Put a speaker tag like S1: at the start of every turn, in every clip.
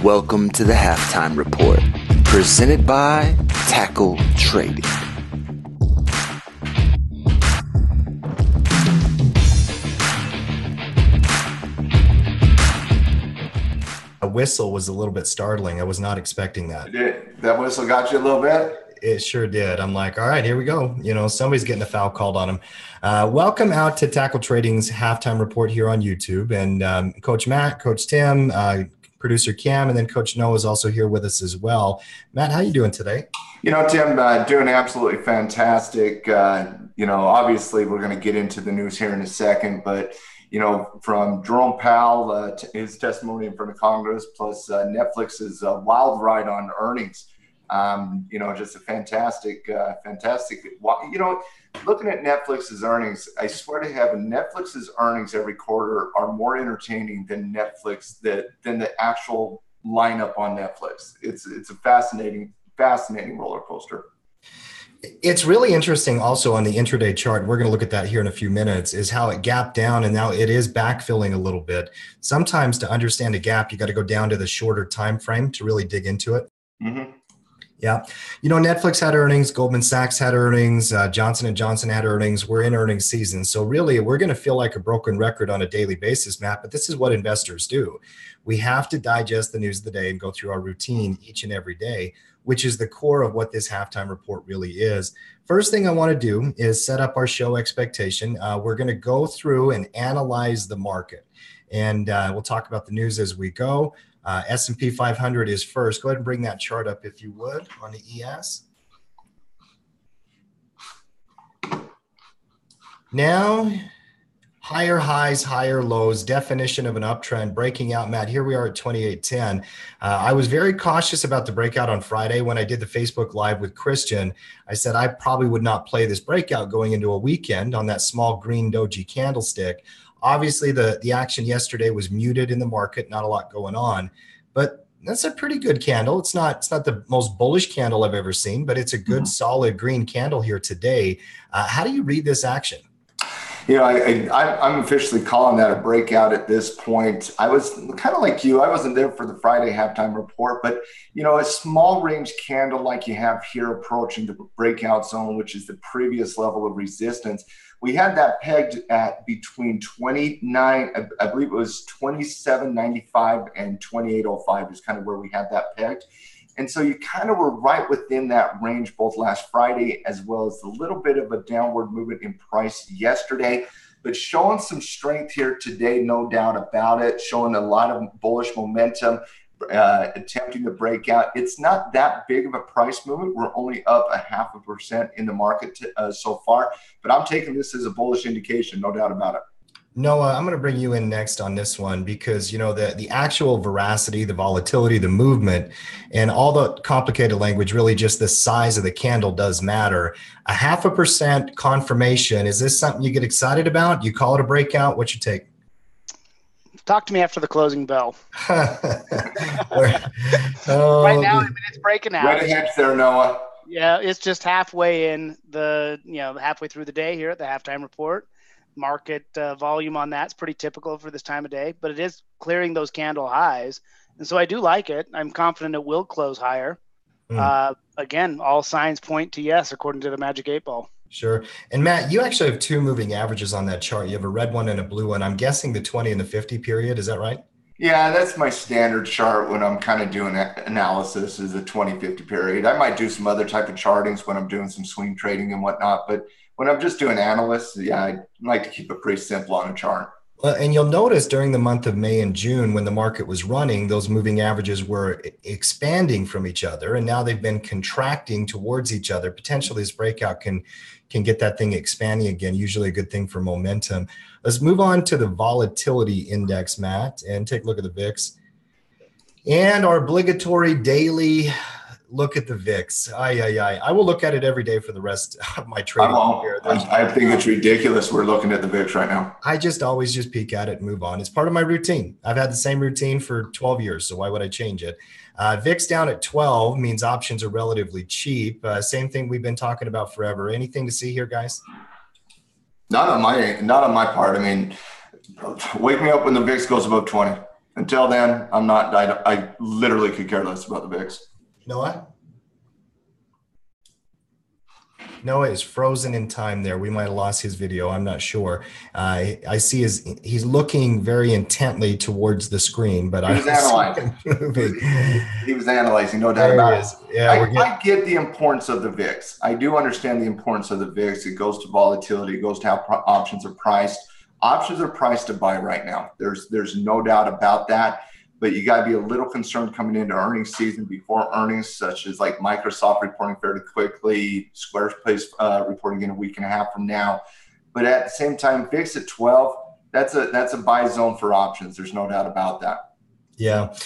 S1: Welcome to the Halftime Report, presented by Tackle Trading.
S2: A whistle was a little bit startling. I was not expecting that.
S3: That whistle got you a little bit?
S2: It sure did. I'm like, all right, here we go. Somebody's getting a foul called on him. Welcome out to Tackle Trading's Halftime Report here on YouTube. And Coach Matt, Coach Tim, producer Cam, and then Coach Noah is also here with us as well. Matt, how you doing today?
S3: Tim, doing absolutely fantastic. Obviously we're going to get into the news here in a second, but from Jerome Powell, his testimony in front of Congress, plus Netflix's wild ride on earnings. Just a fantastic. Looking at Netflix's earnings, I swear to heaven, Netflix's earnings every quarter are more entertaining than than the actual lineup on Netflix. It's a fascinating roller coaster.
S2: It's really interesting also on the intraday chart. We're going to look at that here in a few minutes, is how it gapped down and now it is backfilling a little bit. Sometimes to understand a gap, you got to go down to the shorter time frame to really dig into it.
S3: Mm-hmm.
S2: Yeah. Netflix had earnings, Goldman Sachs had earnings, Johnson & Johnson had earnings. We're in earnings season. So really, we're going to feel like a broken record on a daily basis, Matt, but this is what investors do. We have to digest the news of the day and go through our routine each and every day, which is the core of what this halftime report really is. First thing I want to do is set up our show expectation. We're going to go through and analyze the market, and we'll talk about the news as we go. S&P 500 is first. Go ahead and bring that chart up if you would on the ES. Now, higher highs, higher lows, definition of an uptrend, breaking out. Matt, here we are at 2810. I was very cautious about the breakout on Friday when I did the Facebook Live with Christian. I said I probably would not play this breakout going into a weekend on that small green doji candlestick. Obviously, the action yesterday was muted in the market, not a lot going on, but that's a pretty good candle. It's not the most bullish candle I've ever seen, but it's a good, solid green candle here today. How do you read this action?
S3: I'm officially calling that a breakout at this point. I was kind of like you. I wasn't there for the Friday halftime report, but, a small range candle like you have here approaching the breakout zone, which is the previous level of resistance. We had that pegged at between 29, I believe it was 27.95 and 28.05 is kind of where we had that pegged. And so you kind of were right within that range both last Friday as well as a little bit of a downward movement in price yesterday, but showing some strength here today, no doubt about it, showing a lot of bullish momentum, attempting to break out. It's not that big of a price movement. We're only up 0.5% in the market so far, but I'm taking this as a bullish indication, no doubt about it.
S2: Noah, I'm going to bring you in next on this one because, the actual veracity, the volatility, the movement, and all the complicated language, really just the size of the candle does matter. 0.5% confirmation. Is this something you get excited about? You call it a breakout? What's your take?
S4: Talk to me after the closing bell.
S2: Oh,
S4: right now, it's breaking out.
S3: Right ahead there, Noah.
S4: Yeah, it's just halfway in halfway through the day here at the halftime report. Market volume on that's pretty typical for this time of day, but it is clearing those candle highs. And so I do like it. I'm confident it will close higher. Again, all signs point to yes, according to the Magic 8 Ball.
S2: Sure. And Matt, you actually have two moving averages on that chart. You have a red one and a blue one. I'm guessing the 20 and the 50 period. Is that right?
S3: Yeah, that's my standard chart when I'm kind of doing analysis is a 20-50 period. I might do some other type of chartings when I'm doing some swing trading and whatnot. But when I'm just doing analysis, I like to keep it pretty simple on a chart.
S2: Well, and you'll notice during the month of May and June, when the market was running, those moving averages were expanding from each other, and now they've been contracting towards each other. Potentially, this breakout can get that thing expanding again, usually a good thing for momentum. Let's move on to the volatility index, Matt, and take a look at the VIX. And our obligatory daily look at the VIX. I will look at it every day for the rest of my trading career.
S3: I think it's ridiculous we're looking at the VIX right now.
S2: I always just peek at it and move on. It's part of my routine. I've had the same routine for 12 years, so why would I change it? VIX down at 12 means options are relatively cheap. Same thing we've been talking about forever. Anything to see here, guys?
S3: Not on my part. I mean, wake me up when the VIX goes above 20. Until then, I'm not. I literally could care less about the VIX.
S2: Noah? Noah is frozen in time there. We might have lost his video. I'm not sure. I see he's looking very intently towards the screen, but
S3: he was analyzing. He was analyzing, no doubt about it. Yeah, I get the importance of the VIX. I do understand the importance of the VIX. It goes to volatility. It goes to how options are priced. Options are priced to buy right now. There's no doubt about that. But you got to be a little concerned coming into earnings season before earnings, such as like Microsoft reporting fairly quickly, Squarespace reporting in a week and a half from now. But at the same time, VIX at 12, that's a buy zone for options. There's no doubt about that.
S2: Yeah.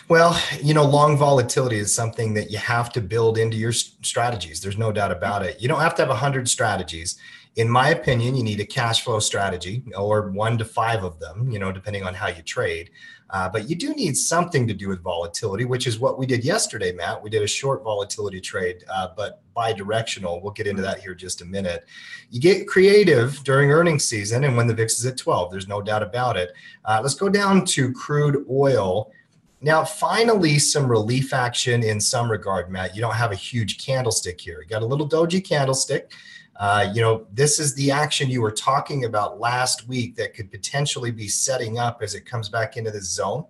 S2: Well, long volatility is something that you have to build into your strategies. There's no doubt about it. You don't have to have 100 strategies. In my opinion, you need a cash flow strategy or 1 to 5 of them, depending on how you trade. But you do need something to do with volatility, which is what we did yesterday, Matt. We did a short volatility trade, but bi-directional. We'll get into that here in just a minute. You get creative during earnings season and when the VIX is at 12. There's no doubt about it. Let's go down to crude oil. Now, finally, some relief action in some regard, Matt. You don't have a huge candlestick here. You got a little doji candlestick. This is the action you were talking about last week that could potentially be setting up as it comes back into the zone.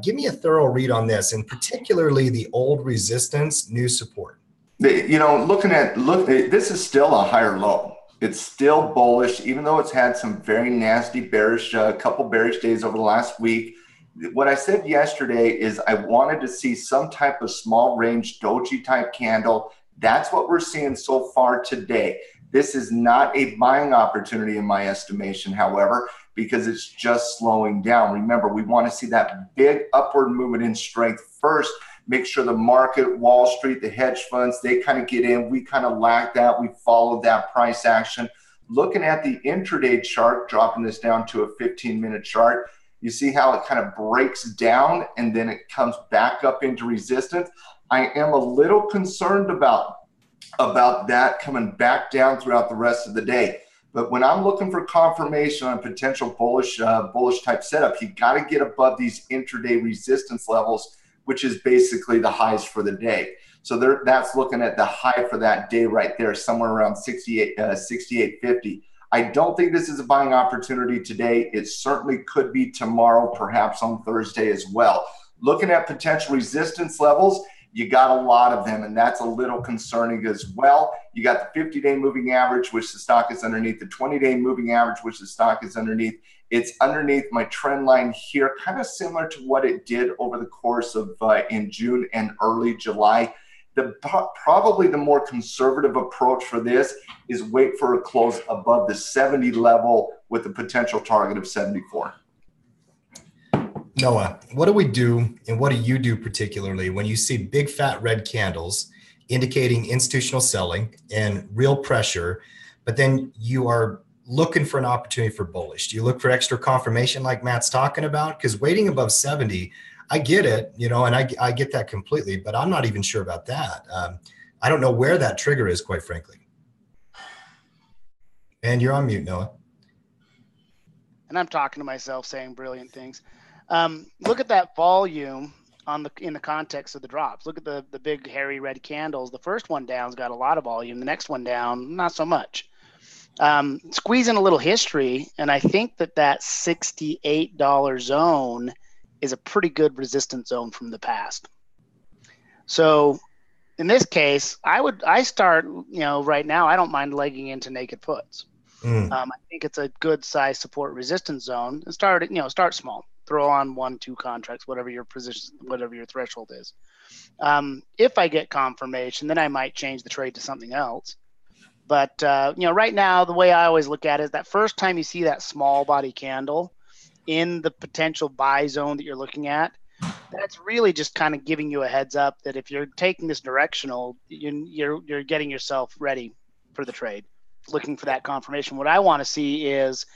S2: Give me a thorough read on this, and particularly the old resistance, new support.
S3: This is still a higher low. It's still bullish, even though it's had some very nasty bearish, couple bearish days over the last week. What I said yesterday is I wanted to see some type of small range doji type candle. That's what we're seeing so far today. This is not a buying opportunity in my estimation, however, because it's just slowing down. Remember, we want to see that big upward movement in strength first. Make sure the market, Wall Street, the hedge funds, they kind of get in. We kind of lack that. We follow that price action. Looking at the intraday chart, dropping this down to a 15-minute chart, you see how it kind of breaks down and then it comes back up into resistance. I am a little concerned about that coming back down throughout the rest of the day. But when I'm looking for confirmation on a potential bullish type setup, you got to get above these intraday resistance levels, which is basically the highs for the day. So that's looking at the high for that day right there, somewhere around 68.50. I don't think this is a buying opportunity today. It certainly could be tomorrow, perhaps on Thursday as well. Looking at potential resistance levels, you got a lot of them, and that's a little concerning as well. You got the 50-day moving average, which the stock is underneath, the 20-day moving average, which the stock is underneath. It's underneath my trend line here, kind of similar to what it did over the course of in June and early July. Probably the more conservative approach for this is wait for a close above the 70 level with a potential target of 74.
S2: Noah, what do we do, and what do you do particularly when you see big fat red candles indicating institutional selling and real pressure, but then you are looking for an opportunity for bullish? Do you look for extra confirmation like Matt's talking about? Because waiting above 70, I get it, and I get that completely, but I'm not even sure about that. I don't know where that trigger is, quite frankly. And you're on mute, Noah.
S4: And I'm talking to myself saying brilliant things. Look at that volume in the context of the drops. Look at the big hairy red candles. The first one down's got a lot of volume. The next one down, not so much. Squeeze in a little history, and I think that $68 zone is a pretty good resistance zone from the past. So in this case, I start, right now, I don't mind legging into naked puts. I think it's a good size support resistance zone. And start small. Throw on 1-2 contracts, whatever your position, whatever your threshold is. If I get confirmation, then I might change the trade to something else. But right now, the way I always look at it is that first time you see that small body candle in the potential buy zone that you're looking at, that's really just kind of giving you a heads up that if you're taking this directional, you're getting yourself ready for the trade, looking for that confirmation. What I want to see is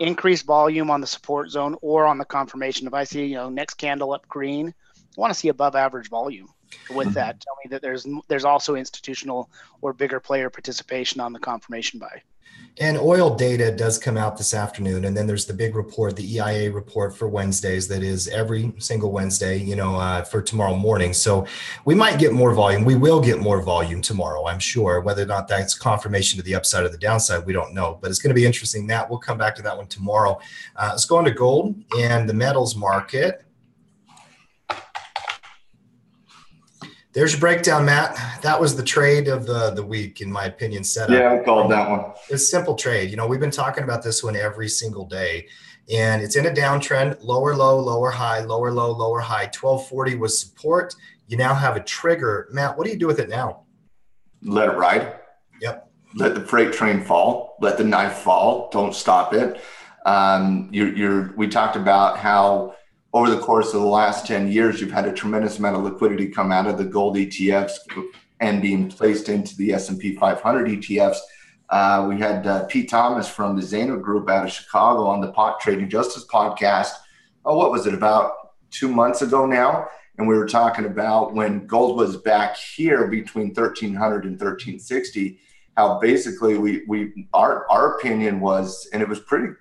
S4: increased volume on the support zone or on the confirmation. If I see, next candle up green, I want to see above average volume. With that, tell me that there's also institutional or bigger player participation on the confirmation buy.
S2: And oil data does come out this afternoon. And then there's the big report, the EIA report for Wednesdays, that is every single Wednesday, for tomorrow morning. So we might get more volume. We will get more volume tomorrow, I'm sure. Whether or not that's confirmation to the upside or the downside, we don't know. But it's going to be interesting. Matt, we'll come back to that one tomorrow. Let's go on to gold and the metals market. There's your breakdown, Matt. That was the trade of the week, in my opinion, setup.
S3: Yeah, I called that one.
S2: It's a simple trade. We've been talking about this one every single day, and it's in a downtrend, lower low, lower high, lower low, lower high. 1240 was support. You now have a trigger. Matt, what do you do with it now?
S3: Let it ride.
S2: Yep.
S3: Let the freight train fall. Let the knife fall. Don't stop it. We talked about how over the course of the last 10 years, you've had a tremendous amount of liquidity come out of the gold ETFs and being placed into the S&P 500 ETFs. We had Pete Thomas from the Zano Group out of Chicago on the Pot Trading Justice podcast. What was it, about 2 months ago now? And we were talking about when gold was back here between 1,300 and 1,360, how basically our opinion was, and it was pretty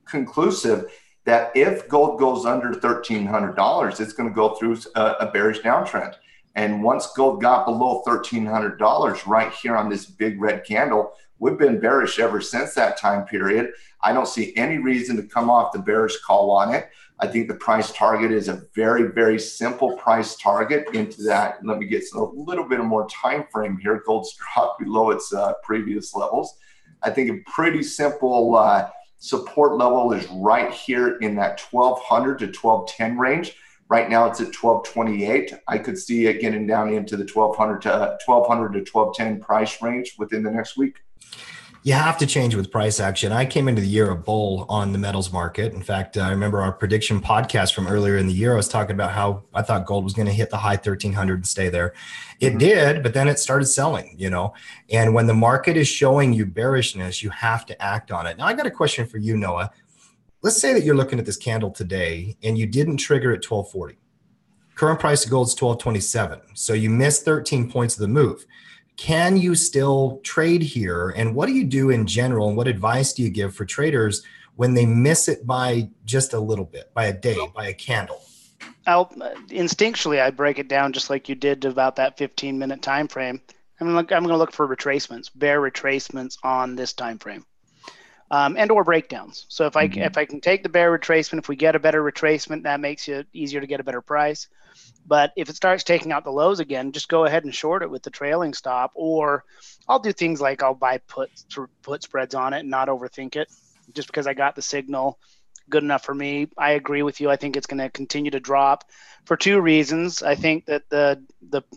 S3: conclusive, that if gold goes under $1,300, it's going to go through a bearish downtrend. And once gold got below $1,300 right here on this big red candle, we've been bearish ever since that time period. I don't see any reason to come off the bearish call on it. I think the price target is a very, very simple price target into that. Let me get a little bit more time frame here. Gold's dropped below its previous levels. I think a pretty simple support level is right here in that 1,200 to 1,210 range. Right now it's at 1,228. I could see it getting down into the 1,200 to 1,210 price range within the next week.
S2: You have to change with price action. I came into the year a bull on the metals market. In fact, I remember our prediction podcast from earlier in the year. I was talking about how I thought gold was going to hit the high 1,300 and stay there. It did, but then it started selling, And when the market is showing you bearishness, you have to act on it. Now, I got a question for you, Noah. Let's say that you're looking at this candle today and you didn't trigger at 1,240. Current price of gold is 1,227. So you missed 13 points of the move. Can you still trade here? And what do you do in general? And what advice do you give for traders when they miss it by just a little bit, by a day, by a candle?
S4: Instinctually, I break it down just like you did about that 15-minute time frame. I'm going to look for retracements, bear retracements on this time frame, and or breakdowns. So if I can take the bear retracement, if we get a better retracement, that makes it easier to get a better price. But if it starts taking out the lows again, just go ahead and short it with the trailing stop. Or I'll do things like I'll buy put spreads on it and not overthink it, just because I got the signal good enough for me. I agree with you. I think it's going to continue to drop for two reasons. I think that the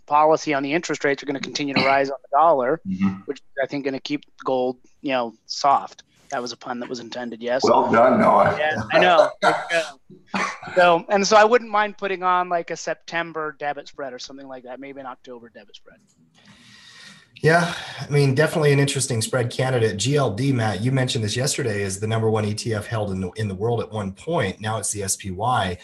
S4: policy on the interest rates are going to continue to rise on the dollar, which I think going to keep gold, soft. That was a pun that was intended. Yes.
S3: Well done, Noah.
S4: Yeah, I know. So I wouldn't mind putting on like a September debit spread or something like that. Maybe an October debit spread.
S2: Yeah, I mean, definitely an interesting spread candidate. GLD, Matt, you mentioned this yesterday, is the number one ETF held in the world at one point. Now it's the SPY.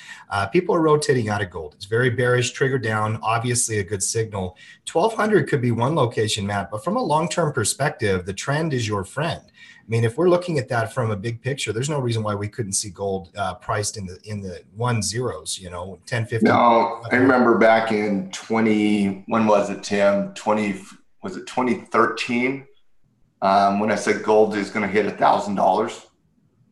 S2: People are rotating out of gold. It's very bearish, trigger down, obviously a good signal. 1,200 could be one location, Matt, but from a long-term perspective, the trend is your friend. I mean, if we're looking at that from a big picture, there's no reason why we couldn't see gold priced in the 10s, 10, 15.
S3: No, I remember back in when was it, Tim? 2013? When I said gold is going to hit $1,000.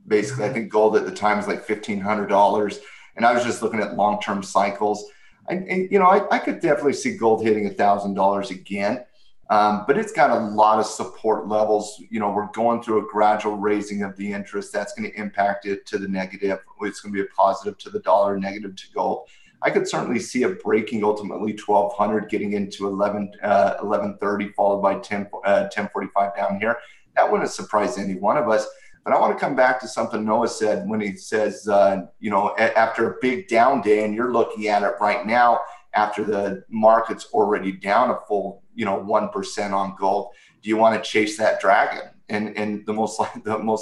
S3: Basically, I think gold at the time was like $1,500. And I was just looking at long-term cycles. I could definitely see gold hitting $1,000 again. But it's got a lot of support levels. We're going through a gradual raising of the interest. That's going to impact it to the negative. It's going to be a positive to the dollar, negative to gold. I could certainly see it breaking ultimately 1,200, getting into 1130, followed by 1045 down here. That wouldn't surprise any one of us. But I want to come back to something Noah said when he says, after a big down day, and you're looking at it right now after the market's already down a full 1% on gold. Do you want to chase that dragon? And the most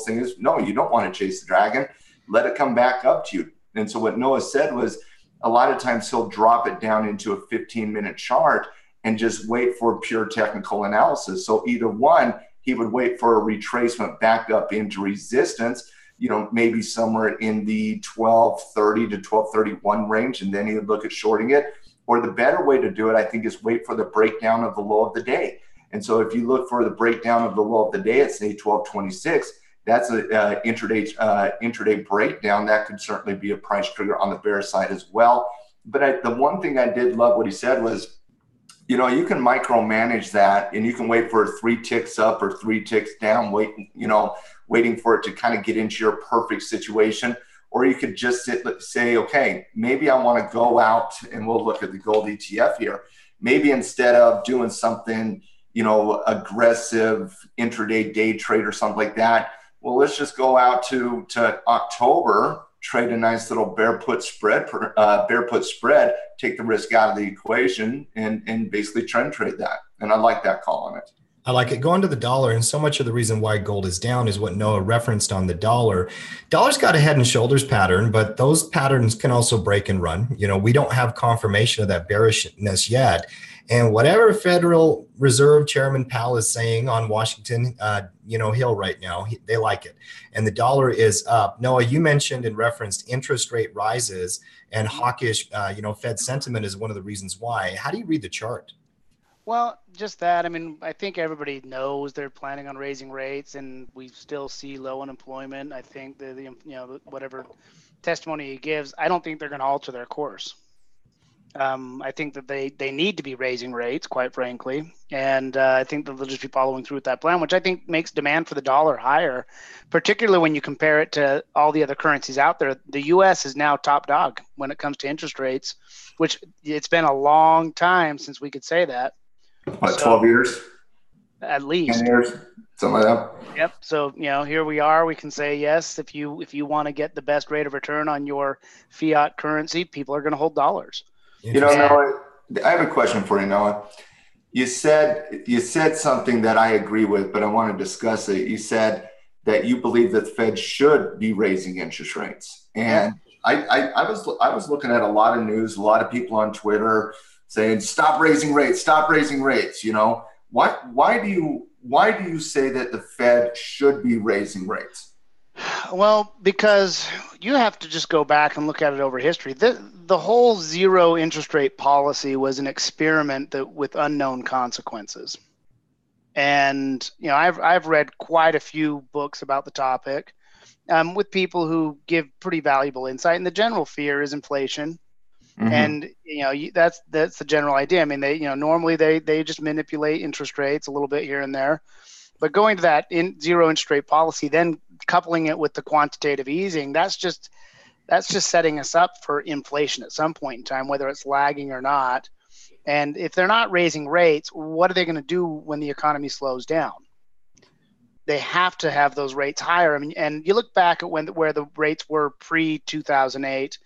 S3: thing is, no, you don't want to chase the dragon. Let it come back up to you. And so what Noah said was, a lot of times he'll drop it down into a 15-minute chart and just wait for pure technical analysis. So either one, he would wait for a retracement back up into resistance, maybe somewhere in the 1230 to 1231 range, and then he would look at shorting it. Or the better way to do it, I think, is wait for the breakdown of the low of the day. And so if you look for the breakdown of the low of the day at, say, 1226, that's an intraday breakdown. That could certainly be a price trigger on the bear side as well. But the one thing I did love what he said was, you can micromanage that, and you can wait for 3 ticks up or 3 ticks down, waiting for it to kind of get into your perfect situation. Or you could just say, okay, maybe I want to go out, and we'll look at the gold ETF here. Maybe instead of doing something, aggressive intraday day trade or something like that, well, let's just go out to October, trade a nice little bear put spread, take the risk out of the equation, and basically trend trade that. And I like that call on it.
S2: I like it. Going to the dollar, and so much of the reason why gold is down is what Noah referenced on the dollar. Dollar's got a head and shoulders pattern, but those patterns can also break and run. We don't have confirmation of that bearishness yet. And whatever Federal Reserve Chairman Powell is saying on Washington, Hill right now, they like it. And the dollar is up. Noah, you mentioned and referenced interest rate rises and hawkish, Fed sentiment is one of the reasons why. How do you read the chart?
S4: Well, just that. I mean, I think everybody knows they're planning on raising rates, and we still see low unemployment. I think the whatever testimony he gives, I don't think they're going to alter their course. I think that they need to be raising rates, quite frankly, and I think that they'll just be following through with that plan, which I think makes demand for the dollar higher, particularly when you compare it to all the other currencies out there. The U.S. is now top dog when it comes to interest rates, which it's been a long time since we could say that.
S3: What, 12 years?
S4: At least
S3: 10 years, something like that.
S4: Yep. So, here we are. We can say, yes, if you want to get the best rate of return on your fiat currency, people are going to hold dollars.
S3: Noah, I have a question for you, Noah. You said something that I agree with, but I want to discuss it. You said that you believe that the Fed should be raising interest rates. And I was looking at a lot of news, a lot of people on Twitter saying, stop raising rates, stop raising rates. Why do you say that the Fed should be raising rates?
S4: Well, because you have to just go back and look at it over history. The whole zero interest rate policy was an experiment with unknown consequences. And, I've read quite a few books about the topic with people who give pretty valuable insight. And the general fear is inflation. Mm-hmm. And, that's the general idea. I mean, normally they just manipulate interest rates a little bit here and there. But going to that zero interest rate policy, then coupling it with the quantitative easing, that's just setting us up for inflation at some point in time, whether it's lagging or not. And if they're not raising rates, what are they going to do when the economy slows down? They have to have those rates higher. I mean, and you look back at where the rates were pre-2008,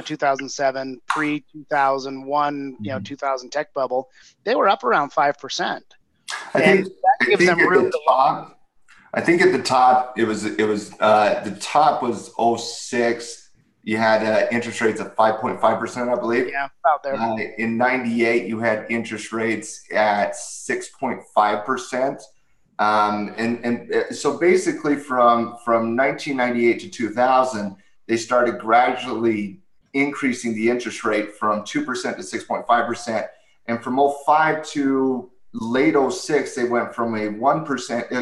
S4: 2007, pre-2001, 2000 tech bubble, they were up around 5%.
S3: I think at the top it was the top was 06. You had interest rates of 5.5%, I believe.
S4: Yeah, about there.
S3: In 98, you had interest rates at 6.5%. And so basically from 1998 to 2000, they started gradually increasing the interest rate from 2% to 6.5%. And from 05 to late 06, they went from a 1%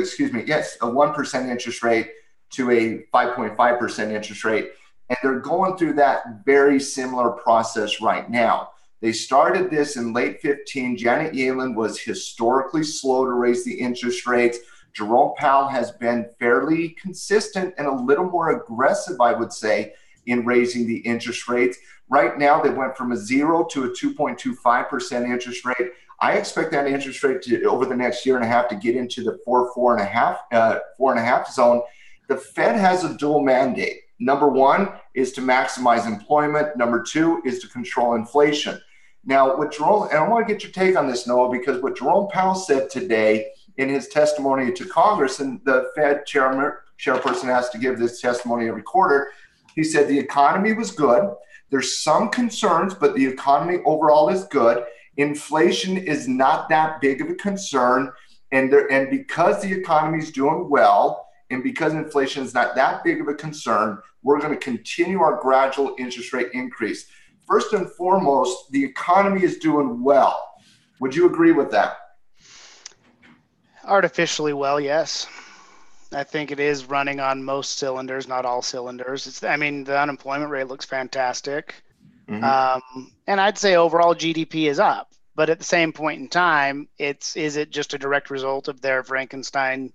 S3: interest rate to a 5.5% interest rate. And they're going through that very similar process right now. They started this in late 15. Janet Yellen was historically slow to raise the interest rates. Jerome Powell has been fairly consistent and a little more aggressive, I would say, in raising the interest rates. Right now, they went from a 0 to a 2.25% interest rate. I expect that interest rate to, over the next year and a half, to get into the 4.5 zone. The Fed has a dual mandate. Number one is to maximize employment. Number two is to control inflation. Now, what Jerome, and I want to get your take on this, Noah, because what Jerome Powell said today in his testimony to Congress, and the Fed chairperson has to give this testimony every quarter, he said the economy was good. There's some concerns, but the economy overall is good. Inflation is not that big of a concern. And because the economy is doing well, and because inflation is not that big of a concern, we're going to continue our gradual interest rate increase. First and foremost, the economy is doing well. Would you agree with that?
S4: Artificially well, yes. I think it is running on most cylinders, not all cylinders. The unemployment rate looks fantastic. And I'd say overall GDP is up. But at the same point in time, is it just a direct result of their Frankenstein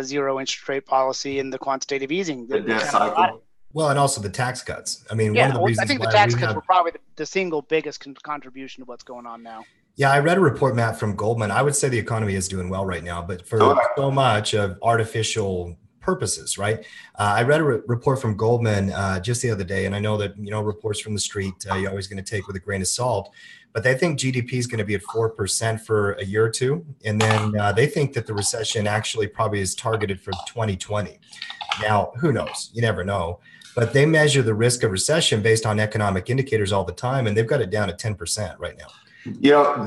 S4: zero interest rate policy and the quantitative easing?
S3: The debt cycle.
S2: Well, and also the tax cuts. I mean,
S4: yeah,
S2: one of the reasons
S4: I think the
S2: why
S4: tax cuts were probably the single biggest contribution to what's going on now.
S2: Yeah, I read a report, Matt, from Goldman. I would say the economy is doing well right now, but for so much of artificial purposes, right? I read a report from Goldman just the other day, and I know that, reports from the street, you're always going to take with a grain of salt, but they think GDP is going to be at 4% for a year or two. And then they think that the recession actually probably is targeted for 2020. Now, who knows? You never know. But they measure the risk of recession based on economic indicators all the time, and they've got it down at 10% right now.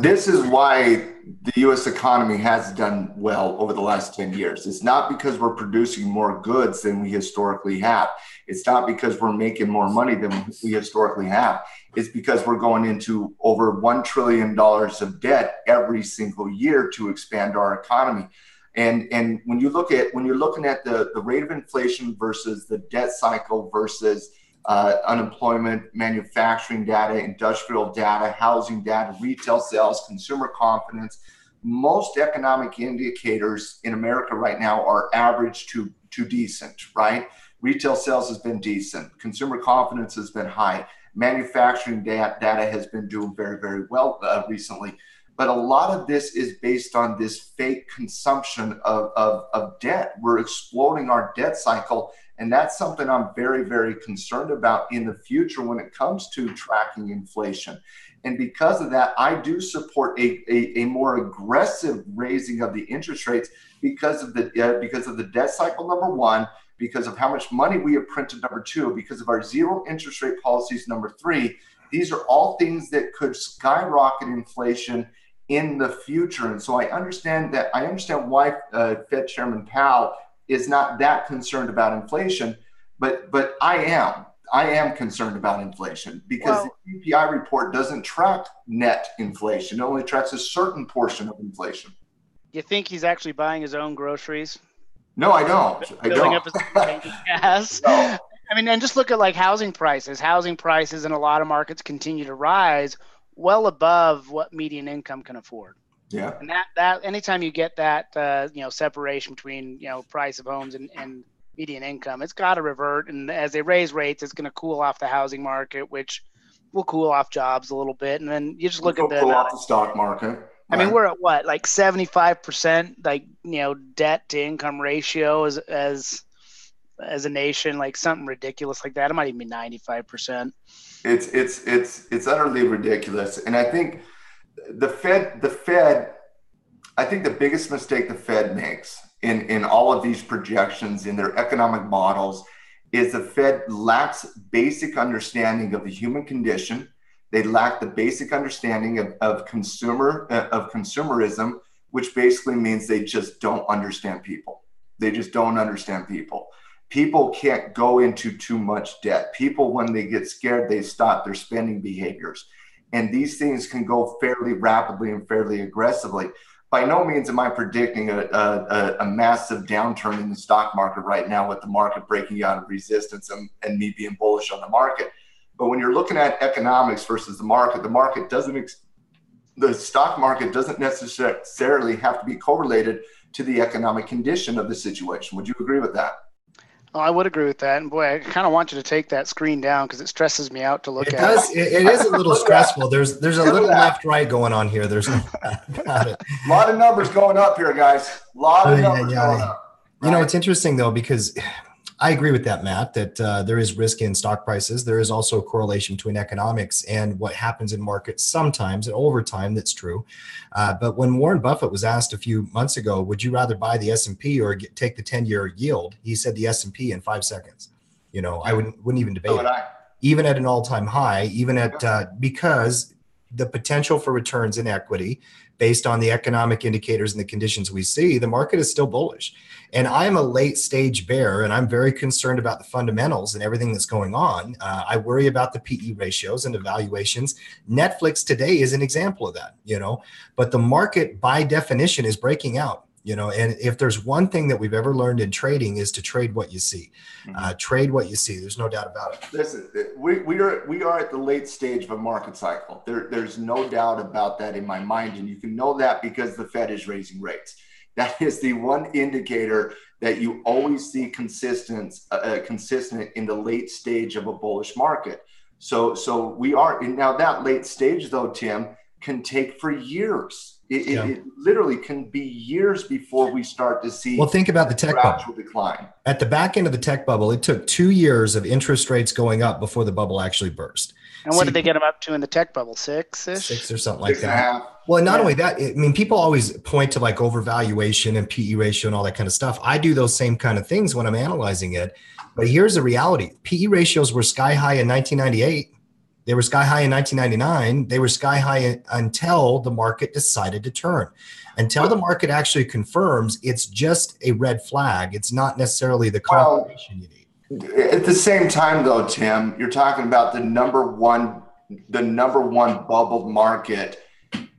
S3: This is why the U.S. economy has done well over the last 10 years. It's not because we're producing more goods than we historically have. It's not because we're making more money than we historically have. It's because we're going into over $1 trillion of debt every single year to expand our economy. And when you're looking at the rate of inflation versus the debt cycle versus unemployment, manufacturing data, industrial data, housing data, retail sales, consumer confidence, most economic indicators in America right now are average to decent, right? Retail sales has been decent. Consumer confidence has been high. Manufacturing data has been doing very, very well recently. But a lot of this is based on this fake consumption of debt. We're exploding our debt cycle. And that's something I'm very, very concerned about in the future when it comes to tracking inflation. And because of that, I do support a more aggressive raising of the interest rates because of the debt cycle, number one, because of how much money we have printed, number two, because of our zero interest rate policies, number three. These are all things that could skyrocket inflation in the future. And so I understand why Fed Chairman Powell is not that concerned about inflation, but I am concerned about inflation because the CPI report doesn't track net inflation. It only tracks a certain portion of inflation.
S4: You think he's actually buying his own groceries?
S3: No, I don't.
S4: Filling up his tank of gas.
S3: No.
S4: And just look at like housing prices. Housing prices in a lot of markets continue to rise well above what median income can afford.
S3: Yeah.
S4: And that anytime you get that separation between price of homes and median income, it's got to revert. And as they raise rates, it's going to cool off the housing market, which will cool off jobs a little bit. And then you just look at
S3: cool off the stock market.
S4: Right? We're at what, like 75% debt to income ratio as a nation, like something ridiculous like that. It might even be 95%.
S3: It's utterly ridiculous. And I think the Fed, I think the biggest mistake the Fed makes in all of these projections in their economic models is the Fed lacks basic understanding of the human condition. They lack the basic understanding of consumerism, which basically means they just don't understand people. They just don't understand people. People can't go into too much debt. People, when they get scared, they stop their spending behaviors. And these things can go fairly rapidly and fairly aggressively. By no means am I predicting a massive downturn in the stock market right now with the market breaking out of resistance and me being bullish on the market. But when you're looking at economics versus the stock market doesn't necessarily have to be correlated to the economic condition of the situation. Would you agree with that?
S4: Oh, I would agree with that. And boy, I kind of want you to take that screen down because it stresses me out to look at.
S2: It is a little stressful. There's a little left-right going on here. There's no about it.
S3: A lot of numbers going up here, guys. A lot of numbers going up.
S2: Right? It's interesting though, because I agree with that, Matt, that there is risk in stock prices. There is also a correlation between economics and what happens in markets sometimes, and over time, that's true. But when Warren Buffett was asked a few months ago, would you rather buy the S&P or take the 10-year yield? He said the S&P in 5 seconds. I wouldn't even debate it. Even at an all-time high, even at because the potential for returns in equity based on the economic indicators and the conditions we see, the market is still bullish. And I'm a late stage bear, and I'm very concerned about the fundamentals and everything that's going on. I worry about the PE ratios and the valuations. Netflix today is an example of that, but the market by definition is breaking out. And if there's one thing that we've ever learned in trading is to trade what you see. Trade what you see. There's no doubt about it.
S3: Listen, we are at the late stage of a market cycle. There's no doubt about that in my mind. And you can know that because the Fed is raising rates. That is the one indicator that you always see consistent in the late stage of a bullish market. So we are now that late stage though, Tim, can take for years. It literally can be years before we start to see.
S2: Well, think about the tech bubble
S3: decline.
S2: At the back end of the tech bubble, it took 2 years of interest rates going up before the bubble actually burst.
S4: And what did they get them up to in the tech bubble? 6-ish?
S2: 6 or something like that.
S3: 6.5.
S2: Well, not only that, people always point to like overvaluation and PE ratio and all that kind of stuff. I do those same kind of things when I'm analyzing it. But here's the reality. PE ratios were sky high in 1998. They were sky high in 1999. They were sky high until the market decided to turn. Until the market actually confirms, it's just a red flag. It's not necessarily the confirmation you need.
S3: At the same time, though, Tim, you're talking about the number one bubbled market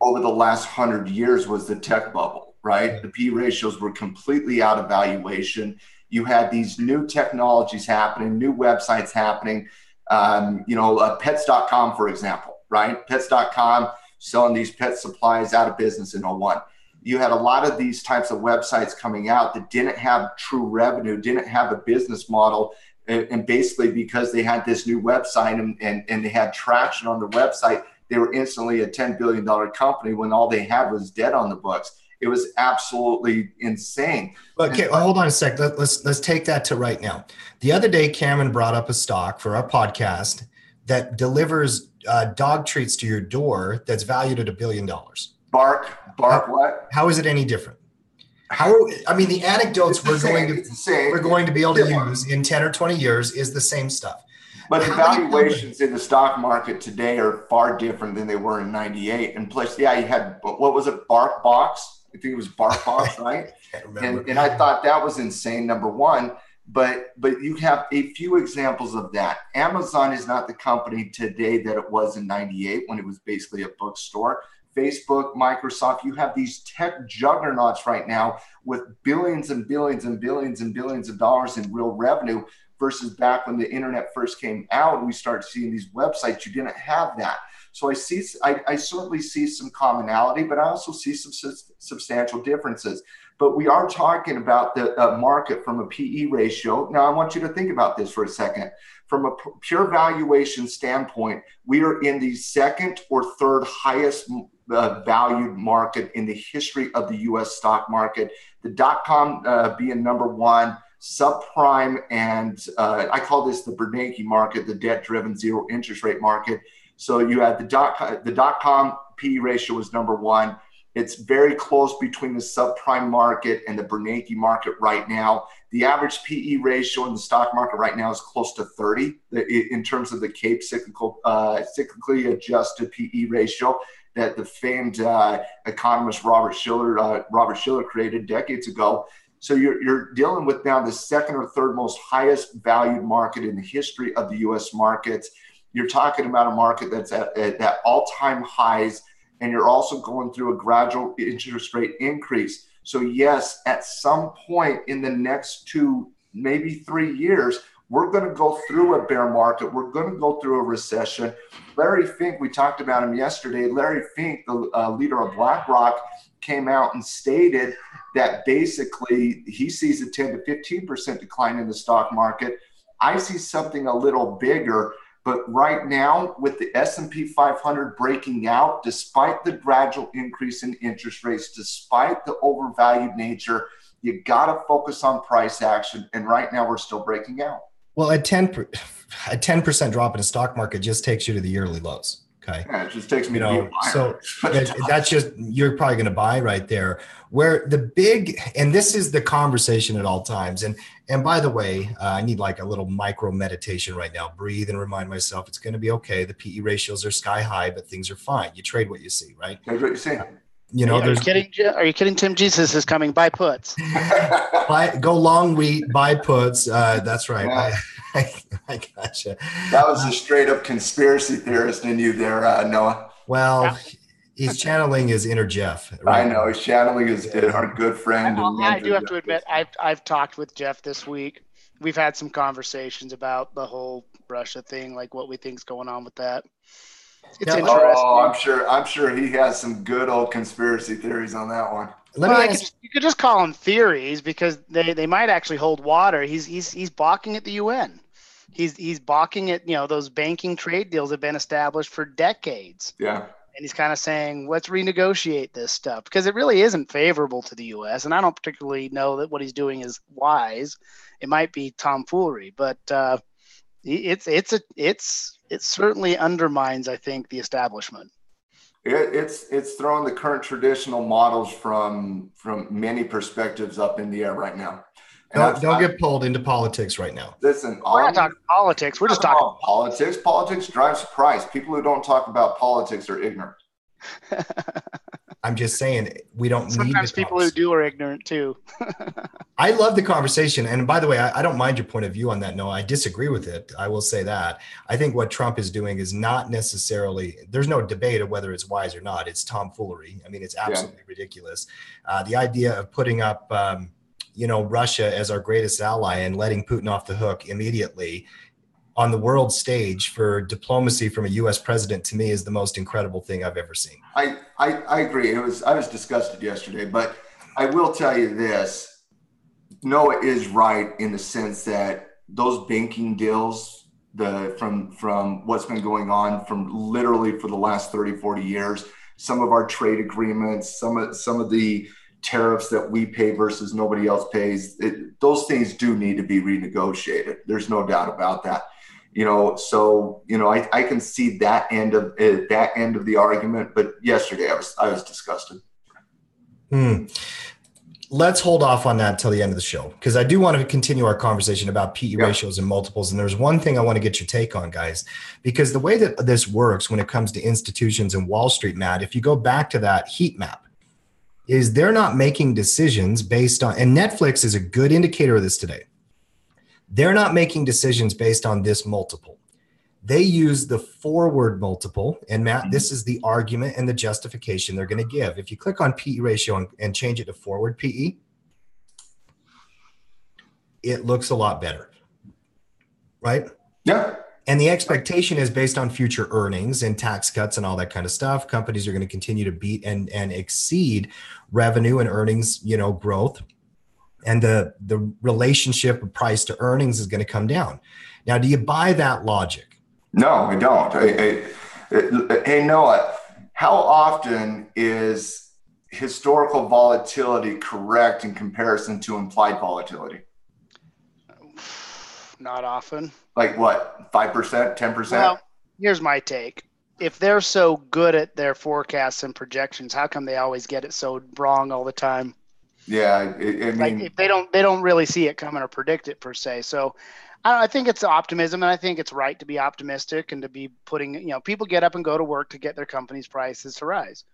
S3: over the last 100 years was the tech bubble, right? The P ratios were completely out of valuation. You had these new technologies happening, new websites happening. Pets.com, for example, right? Pets.com selling these pet supplies out of business in 01. You had a lot of these types of websites coming out that didn't have true revenue, didn't have a business model. And basically because they had this new website and they had traction on the website, they were instantly a $10 billion company when all they had was debt on the books. It was absolutely insane.
S2: Okay, well, hold on a sec. Let's take that to right now. The other day, Cameron brought up a stock for our podcast that delivers dog treats to your door that's valued at $1 billion.
S3: Bark, what?
S2: How is it any different? The anecdotes we're going to be able to use in 10 or 20 years is the same stuff.
S3: But the valuations in the stock market today are far different than they were in 98. And plus, you had, what was it, Bark Box? I think it was Bark Box, right? And I thought that was insane, number one. But you have a few examples of that. Amazon is not the company today that it was in 98 when it was basically a bookstore. Facebook, Microsoft, you have these tech juggernauts right now with billions and billions and billions and billions of dollars in real revenue versus back when the internet first came out and we started seeing these websites, you didn't have that. So I certainly see some commonality, but I also see some substantial differences. But we are talking about the market from a PE ratio. Now, I want you to think about this for a second. From a pure valuation standpoint, we are in the second or third highest valued market in the history of the U.S. stock market. The .com being number one, subprime, and I call this the Bernanke market, the debt-driven zero interest rate market. So you had the .com PE ratio was number one. It's very close between the subprime market and the Bernanke market right now. The average PE ratio in the stock market right now is close to 30 in terms of the CAPE cyclically adjusted PE ratio that the famed economist Robert Shiller created decades ago. So you're dealing with now the second or third most highest valued market in the history of the U.S. markets. You're talking about a market that's at all-time highs, and you're also going through a gradual interest rate increase. So yes, at some point in the next 2, maybe 3 years, we're going to go through a bear market. We're going to go through a recession. Larry Fink, we talked about him yesterday. Larry Fink, the leader of BlackRock, came out and stated that basically he sees a 10 to 15% decline in the stock market. I see something a little bigger. But right now, with the S&P 500 breaking out, despite the gradual increase in interest rates, despite the overvalued nature, you got to focus on price action. And right now, we're still breaking out.
S2: Well, a 10% drop in a stock market just takes you to the yearly lows. Okay.
S3: Yeah, it just takes me to be a buyer.
S2: So that's just, you're probably going to buy right there. Where the big, and this is the conversation at all times. And by the way, I need like a little micro meditation right now. Breathe and remind myself it's going to be okay. The PE ratios are sky high, but things are fine. You trade what you see, right?
S3: That's what you're saying.
S4: Are you kidding? Tim Jesus is coming. Buy puts.
S2: Go long wheat, buy puts. That's right.
S3: Yeah.
S2: I gotcha.
S3: That was a straight up conspiracy theorist in you there, Noah.
S2: Well, he's channeling his inner Jeff. Right?
S3: I know he's channeling our good friend.
S4: I do have to admit, I've talked with Jeff this week. We've had some conversations about the whole Russia thing, like what we think's going on with that. It's interesting.
S3: Oh, I'm sure he has some good old conspiracy theories on that one.
S4: You could just call them theories because they might actually hold water. He's balking at the UN. He's balking at, those banking trade deals have been established for decades.
S3: Yeah.
S4: And he's kind of saying, let's renegotiate this stuff because it really isn't favorable to the U.S. And I don't particularly know that what he's doing is wise. It might be tomfoolery, but it certainly undermines, I think, the establishment.
S3: It's throwing the current traditional models from many perspectives up in the air right now.
S2: Don't get pulled into politics right now.
S3: Listen,
S4: we're not talking politics. We're just talking
S3: about politics. Politics drives price. People who don't talk about politics are ignorant.
S2: I'm just saying we don't need.
S4: Sometimes people who do are ignorant too.
S2: I love the conversation, and by the way, I don't mind your point of view on that. No, I disagree with it. I will say that. I think what Trump is doing is not necessarily. There's no debate of whether it's wise or not. It's tomfoolery. I mean, it's absolutely ridiculous. The idea of putting up. Russia as our greatest ally and letting Putin off the hook immediately on the world stage for diplomacy from a U.S. president, to me, is the most incredible thing I've ever seen.
S3: I agree. I was disgusted yesterday, but I will tell you this. Noah is right in the sense that those banking deals, from what's been going on from literally for the last 30, 40 years, some of our trade agreements, some of the tariffs that we pay versus nobody else pays, those things do need to be renegotiated. There's no doubt about that. I can see that end of the argument, but yesterday I was disgusted.
S2: Let's hold off on that till the end of the show, because I do want to continue our conversation about PE ratios and multiples. And there's one thing I want to get your take on, guys, because the way that this works when it comes to institutions and Wall Street, Matt, if you go back to that heat map, is they're not making decisions based on, and Netflix is a good indicator of this today. They're not making decisions based on this multiple. They use the forward multiple. And Matt, this is the argument and the justification they're going to give. If you click on PE ratio and change it to forward PE, it looks a lot better, right?
S3: Yeah.
S2: And the expectation is based on future earnings and tax cuts and all that kind of stuff. Companies are going to continue to beat and exceed revenue and earnings, growth. And the relationship of price to earnings is going to come down. Now, do you buy that logic?
S3: No, I don't. Hey, Noah, how often is historical volatility correct in comparison to implied volatility?
S4: Not often.
S3: Like what, 5%, 10%?
S4: Well, here's my take. If they're so good at their forecasts and projections, how come they always get it so wrong all the time?
S3: Yeah, I mean,
S4: like if they don't really see it coming or predict it per se. So I think it's optimism, and I think it's right to be optimistic and to be putting, people get up and go to work to get their company's prices to rise.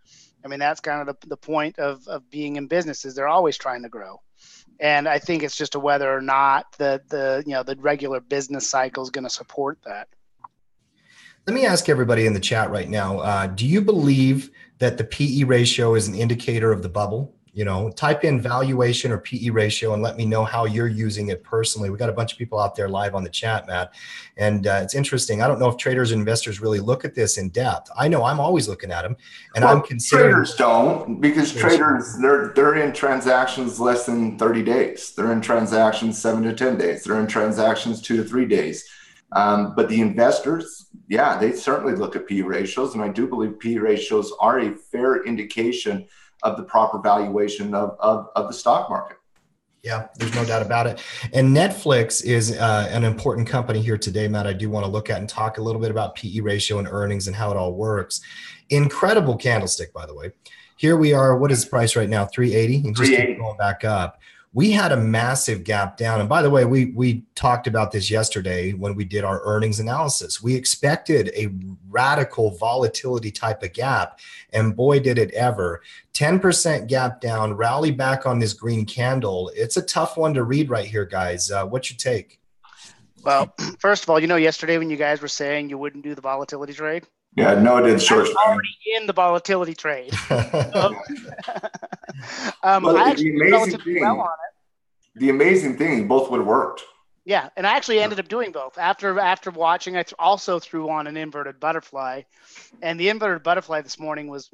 S4: I mean, that's kind of the point of being in business, is they're always trying to grow. And I think it's just a whether or not the regular business cycle is going to support that.
S2: Let me ask everybody in the chat right now, do you believe that the PE ratio is an indicator of the bubble? Type in valuation or PE ratio and let me know how you're using it personally. We got a bunch of people out there live on the chat, Matt. And it's interesting. I don't know if traders and investors really look at this in depth. I know I'm always looking at them, and I'm considering.
S3: Traders don't, because traders, they're in transactions less than 30 days. They're in transactions 7 to 10 days. They're in transactions 2 to 3 days. But the investors, they certainly look at PE ratios. And I do believe PE ratios are a fair indication of the proper valuation of the stock market.
S2: Yeah, there's no doubt about it. And Netflix is an important company here today, Matt. I do want to look at and talk a little bit about PE ratio and earnings and how it all works. Incredible candlestick, by the way. Here we are. What is the price right now? 380, and just keep going back up. We had a massive gap down. And by the way, we talked about this yesterday when we did our earnings analysis. We expected a radical volatility type of gap, and boy, did it ever. 10% gap down, rally back on this green candle. It's a tough one to read right here, guys. What's your take?
S4: Well, first of all, yesterday when you guys were saying you wouldn't do the volatility trade.
S3: Yeah, no, it did short.
S4: I'm already in the volatility trade.
S3: Well,
S4: I actually did relatively well on it.
S3: The amazing thing, both would have worked.
S4: Yeah, and I actually ended up doing both. After watching, I also threw on an inverted butterfly, and the inverted butterfly this morning was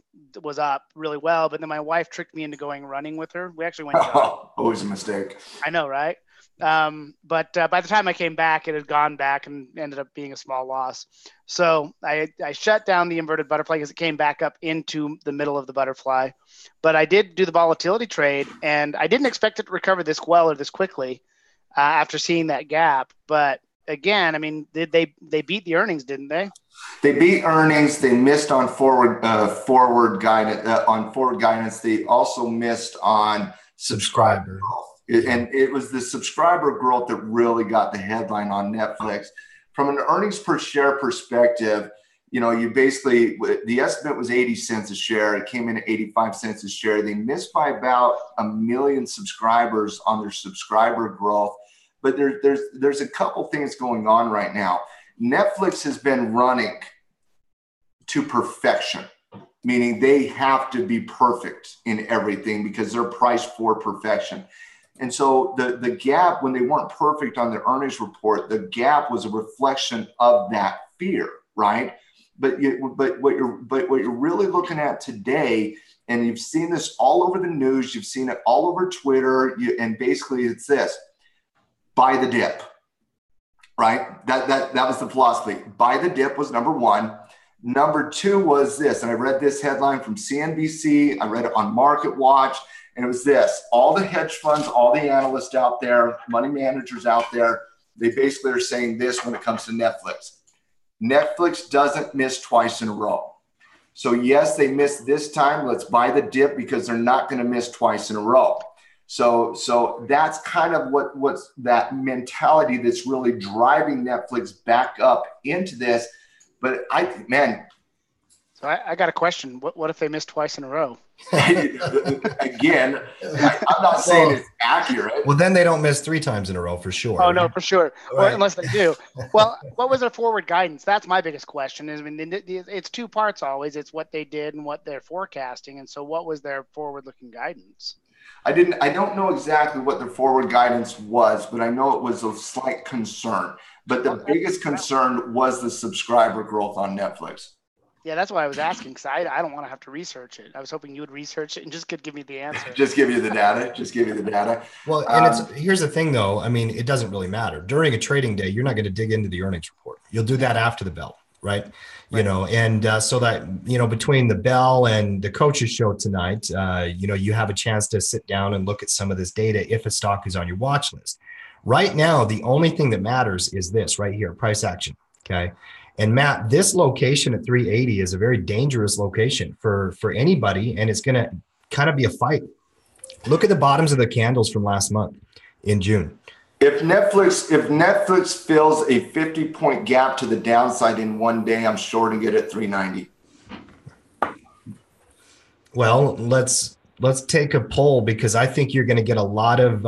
S4: up really well. But then my wife tricked me into going running with her. We actually went.
S3: Always a mistake.
S4: I know, right? But by the time I came back, it had gone back and ended up being a small loss. So I shut down the inverted butterfly because it came back up into the middle of the butterfly. But I did do the volatility trade, and I didn't expect it to recover this well or this quickly after seeing that gap. But again, I mean, they beat the earnings, didn't they?
S3: They beat earnings. They missed on forward guidance. They also missed on subscriber growth. And it was the subscriber growth that really got the headline on Netflix. From an earnings per share perspective, you basically, the estimate was 80 cents a share. It came in at 85 cents a share. They missed by about 1 million subscribers on their subscriber growth. But there's a couple things going on right now. Netflix has been running to perfection, meaning they have to be perfect in everything because they're priced for perfection. And so the gap, when they weren't perfect on their earnings report, the gap was a reflection of that fear, right? But what you're really looking at today, and you've seen this all over the news, you've seen it all over Twitter, and basically it's this: buy the dip, right? That was the philosophy. Buy the dip was number one. Number two was this, and I read this headline from CNBC. I read it on Market Watch. And it was this: all the hedge funds, all the analysts out there, money managers out there, they basically are saying this when it comes to Netflix. Netflix doesn't miss twice in a row. So yes, they missed this time. Let's buy the dip because they're not going to miss twice in a row. So that's kind of what's that mentality that's really driving Netflix back up into this. But
S4: So I got a question. What if they miss twice in a row?
S3: Again, I'm not saying it's accurate.
S2: Well, then they don't miss 3 times in a row for sure.
S4: Oh, no, for sure.
S2: Right.
S4: Or unless they do. Well, what was their forward guidance? That's my biggest question. It's 2 parts always. It's what they did and what they're forecasting. And so what was their forward-looking guidance?
S3: I don't know exactly what their forward guidance was, but I know it was a slight concern. But the biggest concern was the subscriber growth on Netflix.
S4: Yeah, that's why I was asking, because I don't want to have to research it. I was hoping you would research it and just could give me the answer.
S3: Just give you the data.
S2: Well, and here's the thing, though. I mean, it doesn't really matter. During a trading day, you're not going to dig into the earnings report. You'll do that after the bell, right? And so that, between the bell and the coaches show tonight, you have a chance to sit down and look at some of this data if a stock is on your watch list. Right now, the only thing that matters is this right here, price action, okay? And Matt, this location at 380 is a very dangerous location for anybody, and it's going to kind of be a fight. Look at the bottoms of the candles from last month in June.
S3: If Netflix fills a 50-point gap to the downside in one day, I'm shorting it at 390.
S2: Well, let's take a poll, because I think you're going to get a lot of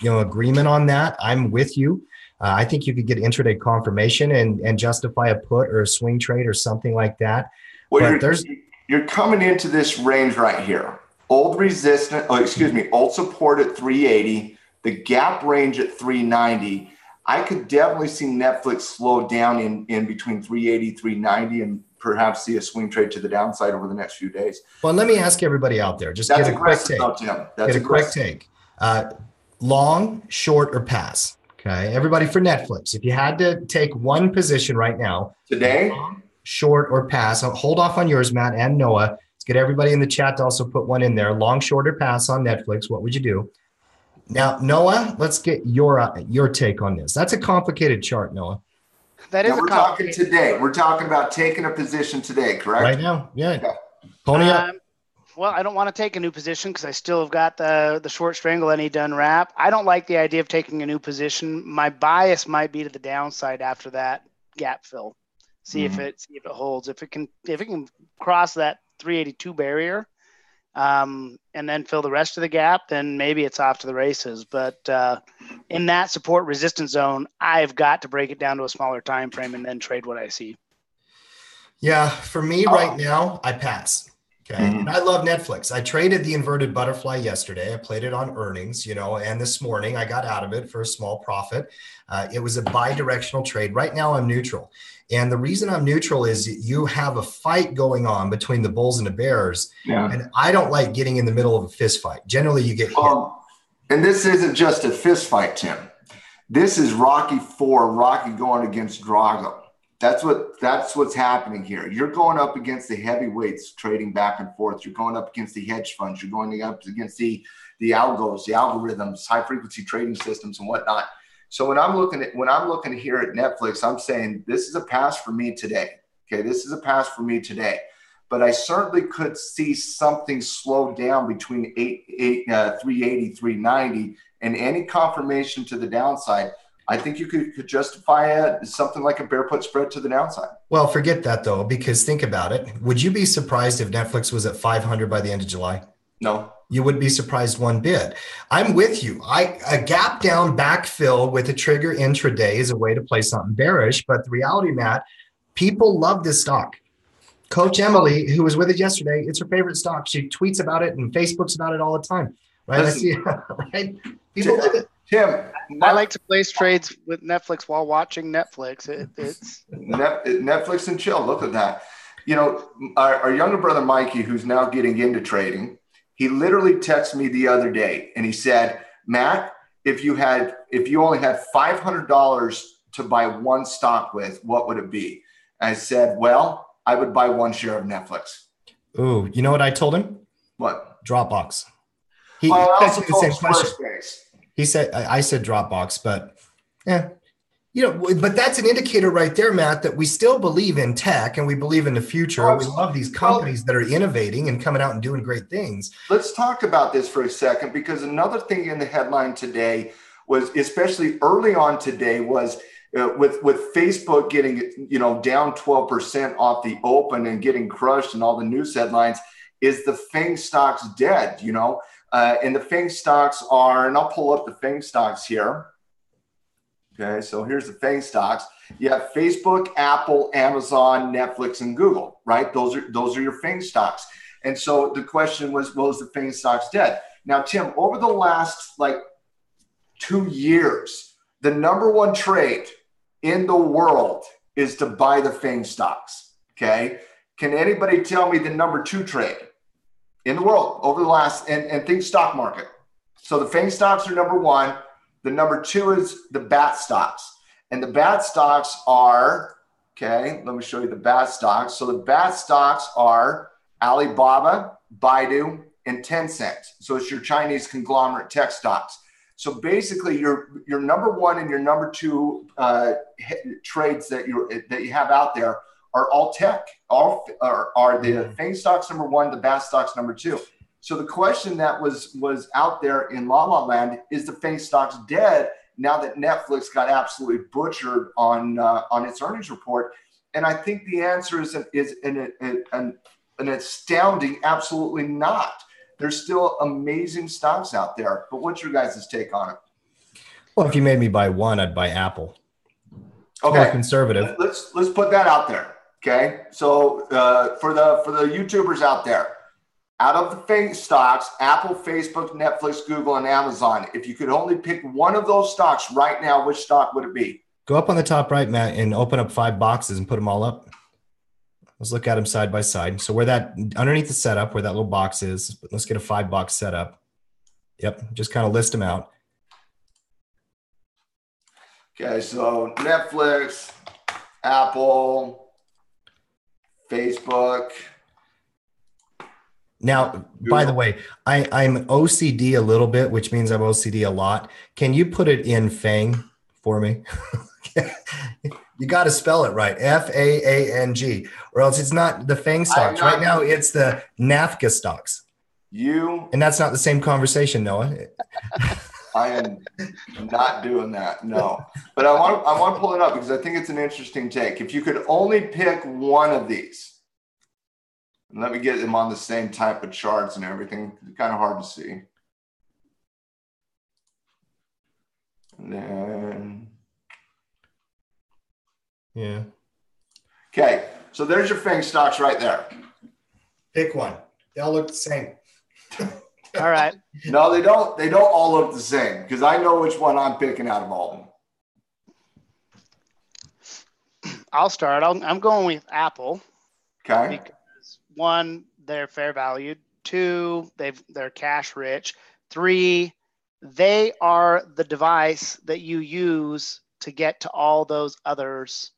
S2: agreement on that. I'm with you. I think you could get intraday confirmation and justify a put or a swing trade or something like that.
S3: Well, you're coming into this range right here. Old support at 380, the gap range at 390. I could definitely see Netflix slow down in between 380, 390, and perhaps see a swing trade to the downside over the next few days.
S2: Well, let me ask everybody out there, just get a quick take. Get a quick take. Long, short, or pass? Okay, everybody, for Netflix, if you had to take one position right now,
S3: today,
S2: long, short, or pass, I'll hold off on yours, Matt and Noah. Let's get everybody in the chat to also put one in there. Long, short, or pass on Netflix. What would you do? Now, Noah, let's get your take on this. That's a complicated chart, Noah.
S4: That is
S3: Now
S4: a
S3: we're talking
S4: complicated
S3: today. We're talking about taking a position today, correct?
S2: Right now, yeah.
S3: Okay.
S2: Pony up.
S4: Well, I don't want to take a new position because I still have got the short strangle any done wrap. I don't like the idea of taking a new position. My bias might be to the downside after that gap fill. See if it holds. If it can cross that 382 barrier, and then fill the rest of the gap, then maybe it's off to the races. But in that support resistance zone, I've got to break it down to a smaller time frame and then trade what I see.
S2: Yeah, for me right now, I pass. Okay. And I love Netflix. I traded the inverted butterfly yesterday. I played it on earnings, and this morning I got out of it for a small profit. It was a bi-directional trade. Right now I'm neutral. And the reason I'm neutral is you have a fight going on between the bulls and the bears. Yeah. And I don't like getting in the middle of a fist fight. Generally you get hit.
S3: And this isn't just a fist fight, Tim. This is Rocky going against Drago. That's what's happening here. You're going up against the heavyweights trading back and forth. You're going up against the hedge funds. You're going up against the algos, the algorithms, high frequency trading systems and whatnot. So when I'm looking here at Netflix, I'm saying this is a pass for me today. Okay, this is a pass for me today. But I certainly could see something slow down between 380, 390, and any confirmation to the downside. I think you could justify something like a bear put spread to the downside.
S2: Well, forget that though, because think about it. Would you be surprised if Netflix was at 500 by the end of July?
S3: No.
S2: You wouldn't be surprised one bit. I'm with you. A gap down backfill with a trigger intraday is a way to play something bearish. But the reality, Matt, people love this stock. Coach Emily, who was with us yesterday, it's her favorite stock. She tweets about it and Facebooks about it all the time. Right?
S3: Listen,
S2: right? People love it.
S3: Tim,
S4: I like to place trades with Netflix while watching Netflix. It's
S3: Netflix and chill. Look at that. Our younger brother Mikey, who's now getting into trading, he literally texted me the other day and he said, Matt, if you only had $500 to buy one stock with, what would it be? I said, well, I would buy one share of Netflix.
S2: Ooh, you know what I told him?
S3: What?
S2: Dropbox.
S3: He also told the same question.
S2: He said, I said Dropbox, but yeah, but that's an indicator right there, Matt, that we still believe in tech and we believe in the future. We love these companies that are innovating and coming out and doing great things.
S3: Let's talk about this for a second, because another thing in the headline today was, especially early on today, was with Facebook getting, down 12% off the open and getting crushed and all the news headlines, is the FANG stocks dead, and the FANG stocks are, and I'll pull up the FANG stocks here. Okay, so here's the FANG stocks. You have Facebook, Apple, Amazon, Netflix, and Google, right? Those are your FANG stocks. And so the question was, well, is the FANG stocks dead? Now, Tim, over the last 2 years, the number one trade in the world is to buy the FANG stocks. Okay, can anybody tell me the number two trade in the world over the last, and think stock market? So the FANG stocks are number one. The number two is the BAT stocks. And the BAT stocks are, okay, let me show you the BAT stocks. So the BAT stocks are Alibaba, Baidu, and Tencent. So it's your Chinese conglomerate tech stocks. So basically your number one and your number two trades that you have out there are all tech, are the FANG stocks number one, the BAT stocks number two. So the question that was out there in La La Land is, the FANG stocks dead now that Netflix got absolutely butchered on its earnings report? And I think the answer is an astounding absolutely not. There's still amazing stocks out there. But what's your guys' take on it?
S2: Well, if you made me buy one, I'd buy Apple.
S3: Okay,
S2: more conservative.
S3: Let's put that out there. Okay, so for the YouTubers out there, out of the FANG stocks, Apple, Facebook, Netflix, Google, and Amazon, if you could only pick one of those stocks right now, which stock would it be?
S2: Go up on the top right, Matt, and open up 5 boxes and put them all up. Let's look at them side by side. So where that, underneath the setup, where that little box is, let's get a 5-box setup. Yep, just kind of list them out.
S3: Okay, so Netflix, Apple, Facebook,
S2: Now, by the way, I'm OCD a little bit, which means I'm OCD a lot. Can you put it in FANG for me? You got to spell it right, FAANG, or else it's not the FANG stocks. Right now, it's the NAFCA stocks. And that's not the same conversation, Noah.
S3: I am not doing that, no. But I want to pull it up because I think it's an interesting take. If you could only pick one of these, let me get them on the same type of charts and everything. It's kind of hard to see. And then,
S2: yeah.
S3: Okay, so there's your FANG stocks right there.
S2: Pick one. They all look the same.
S4: All right.
S3: No, they don't. They don't all look the same because I know which one I'm picking out of all of them.
S4: I'll start. I'm going with Apple.
S3: Okay.
S4: Because one, they're fair valued. Two, they're cash rich. Three, they are the device that you use to get to all those others,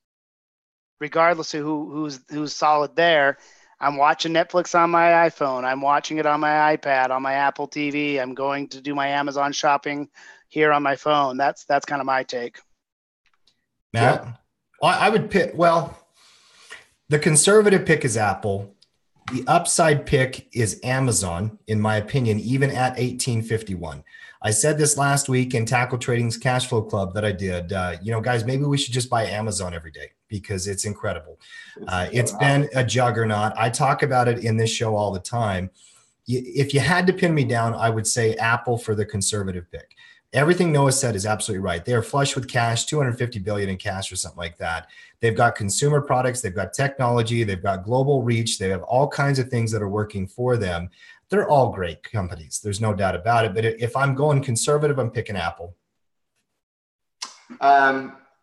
S4: regardless of who's solid there. I'm watching Netflix on my iPhone. I'm watching it on my iPad, on my Apple TV. I'm going to do my Amazon shopping here on my phone. That's kind of my take.
S2: Matt, I would pick, well, the conservative pick is Apple. The upside pick is Amazon, in my opinion, even at 1851. I said this last week in Tackle Trading's Cash Flow Club that I did. Guys, maybe we should just buy Amazon every day because it's incredible. It's been a juggernaut. I talk about it in this show all the time. If you had to pin me down, I would say Apple for the conservative pick. Everything Noah said is absolutely right. They are flush with cash, 250 billion in cash or something like that. They've got consumer products, they've got technology, they've got global reach, they have all kinds of things that are working for them. They're all great companies. There's no doubt about it. But if I'm going conservative, I'm picking Apple.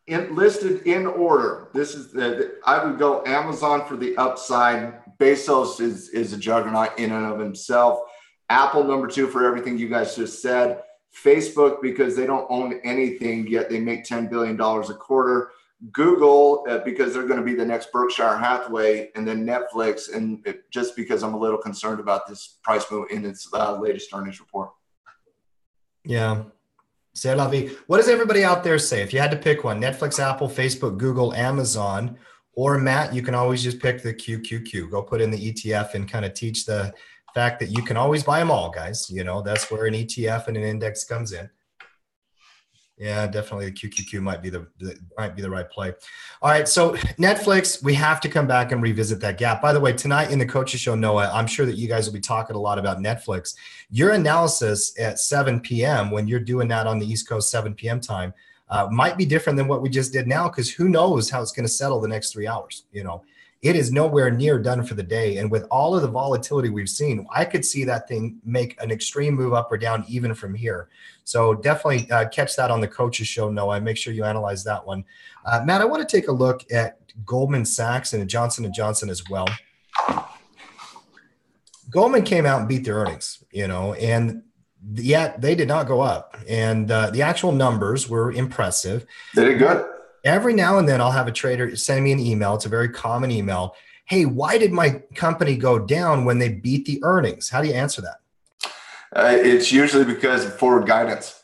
S3: Listed in order. This is I would go Amazon for the upside. Bezos is a juggernaut in and of himself. Apple number 2 for everything you guys just said. Facebook because they don't own anything yet they make $10 billion a quarter. Google because they're going to be the next Berkshire Hathaway, and then Netflix, and just because I'm a little concerned about this price move in its latest earnings report.
S2: Yeah. C'est la vie. What does everybody out there say? If you had to pick one, Netflix, Apple, Facebook, Google, Amazon, or Matt, you can always just pick the QQQ. Go put in the ETF and kind of teach the fact that you can always buy them all, guys. That's where an ETF and an index comes in. Yeah, definitely the QQQ might be the right play. All right, so Netflix, we have to come back and revisit that gap. By the way, tonight in the Coaches Show, Noah, I'm sure that you guys will be talking a lot about Netflix. Your analysis at 7 p.m. when you're doing that on the East Coast 7 p.m. time might be different than what we just did now, because who knows how it's going to settle the next 3 hours. It is nowhere near done for the day. And with all of the volatility we've seen, I could see that thing make an extreme move up or down even from here. So definitely catch that on the Coaches Show, Noah. Make sure you analyze that one. Matt, I want to take a look at Goldman Sachs and Johnson & Johnson as well. Goldman came out and beat their earnings, and yet they did not go up. And the actual numbers were impressive.
S3: They did good.
S2: Every now and then I'll have a trader send me an email. It's a very common email. Hey, why did my company go down when they beat the earnings? How do you answer that?
S3: It's usually because of forward guidance.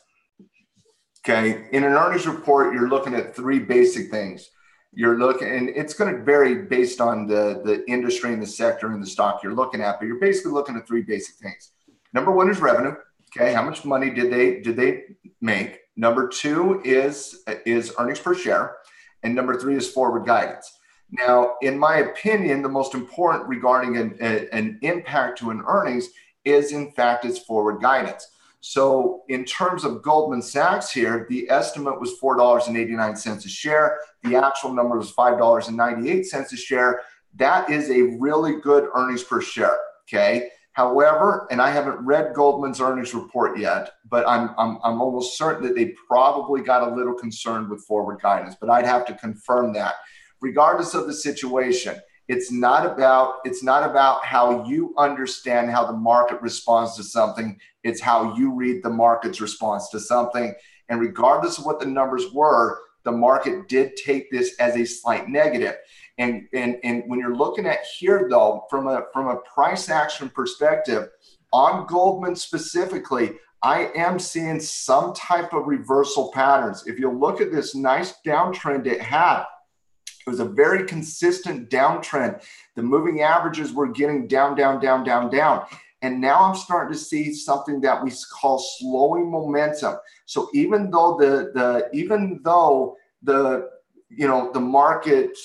S3: Okay. In an earnings report, you're looking at 3 basic things. And it's going to vary based on the industry and the sector and the stock you're looking at, but you're basically looking at 3 basic things. Number 1 is revenue. Okay. How much money did they make? Number 2 is earnings per share. And number 3 is forward guidance. Now, in my opinion, the most important regarding an impact to an earnings is, in fact, its forward guidance. So in terms of Goldman Sachs here, the estimate was $4.89 a share. The actual number was $5.98 a share. That is a really good earnings per share, okay? However, and I haven't read Goldman's earnings report yet, but I'm almost certain that they probably got a little concerned with forward guidance, but I'd have to confirm that. Regardless of the situation, it's not about how you understand how the market responds to something. It's how you read the market's response to something. And regardless of what the numbers were, the market did take this as a slight negative. And when you're looking at here, though, from a price action perspective, on Goldman specifically, I am seeing some type of reversal patterns. If you look at this nice downtrend it had, it was a very consistent downtrend. The moving averages were getting down, down, down, down, down. And now I'm starting to see something that we call slowing momentum. So even though the market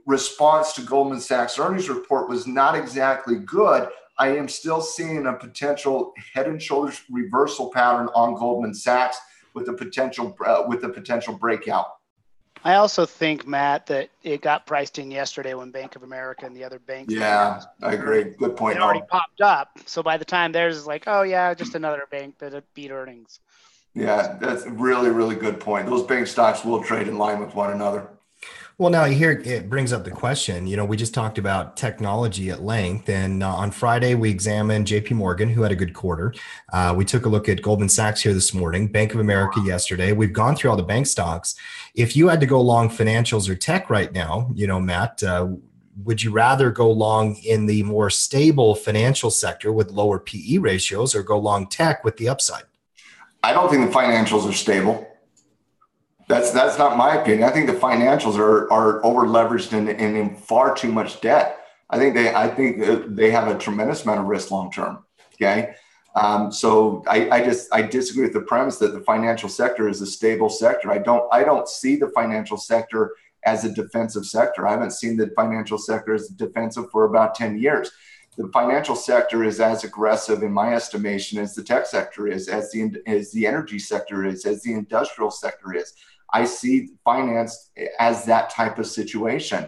S3: response to Goldman Sachs earnings report was not exactly good, I am still seeing a potential head and shoulders reversal pattern on Goldman Sachs with a potential breakout.
S4: I also think, Matt, that it got priced in yesterday when Bank of America and the other banks.
S3: Yeah, I agree. Good point.
S4: It already popped up. So by the time theirs is like, oh yeah, just another bank that beat earnings.
S3: Yeah, that's a really, really good point. Those bank stocks will trade in line with one another.
S2: Well, now here it brings up the question, we just talked about technology at length, and on Friday we examined JP Morgan, who had a good quarter. We took a look at Goldman Sachs here this morning, Bank of America yesterday. We've gone through all the bank stocks. If you had to go long financials or tech right now, Matt, would you rather go long in the more stable financial sector with lower PE ratios or go long tech with the upside?
S3: I don't think the financials are stable. That's not my opinion. I think the financials are over leveraged and in far too much debt. I think they have a tremendous amount of risk long term. Okay, so I disagree with the premise that the financial sector is a stable sector. I don't see the financial sector as a defensive sector. I haven't seen the financial sector as defensive for about 10 years. The financial sector is as aggressive, in my estimation, as the tech sector is, as the energy sector is, as the industrial sector is. I see finance as that type of situation.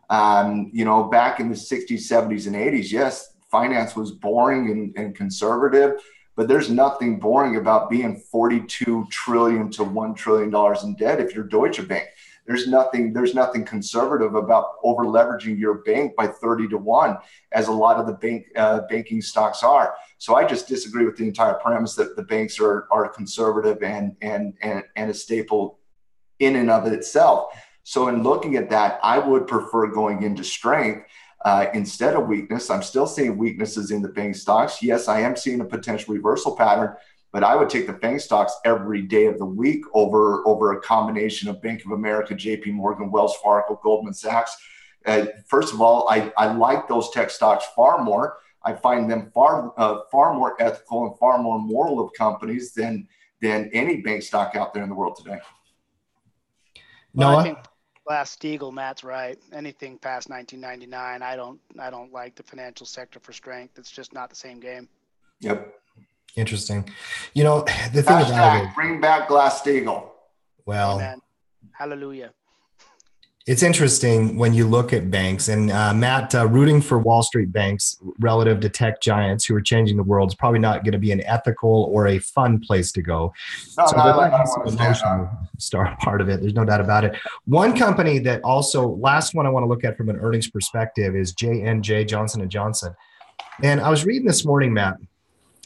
S3: Back in the 60s, 70s, and 80s, yes, finance was boring and conservative, but there's nothing boring about being $42 trillion to $1 trillion in debt if you're Deutsche Bank. There's nothing conservative about over leveraging your bank by 30 to 1, as a lot of the banking stocks are. So I just disagree with the entire premise that the banks are conservative and a staple in and of itself. So in looking at that, I would prefer going into strength instead of weakness. I'm still seeing weaknesses in the bank stocks. Yes, I am seeing a potential reversal pattern, but I would take the bank stocks every day of the week over a combination of Bank of America, JP Morgan, Wells Fargo, Goldman Sachs. First of all, I like those tech stocks far more. I find them far more ethical and far more moral of companies than any bank stock out there in the world today.
S4: Well, I think Glass-Steagall, Matt's right. Anything past 1999, I don't like the financial sector for strength. It's just not the same game.
S3: Yep.
S2: Interesting. The thing about it,
S3: bring back Glass-Steagall.
S2: Well,
S4: amen. Hallelujah.
S2: It's interesting when you look at banks, and Matt, rooting for Wall Street banks relative to tech giants who are changing the world is probably not going to be an ethical or a fun place to go. Star part of it. There's no doubt about it. One company that also, last one I want to look at from an earnings perspective is J&J, Johnson & Johnson. And I was reading this morning, Matt,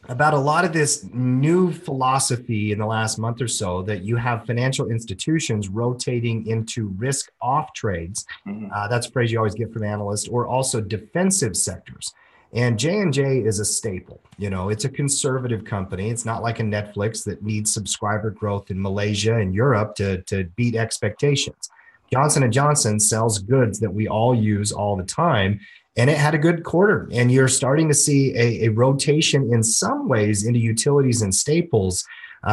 S2: about a lot of this new philosophy in the last month or so that you have financial institutions rotating into risk off trades. That's a phrase you always get from analysts, or also defensive sectors. And J&J is a staple. It's a conservative company. It's not like a Netflix that needs subscriber growth in Malaysia and Europe to beat expectations. Johnson & Johnson sells goods that we all use all the time. And it had a good quarter, and you're starting to see a rotation in some ways into utilities and staples.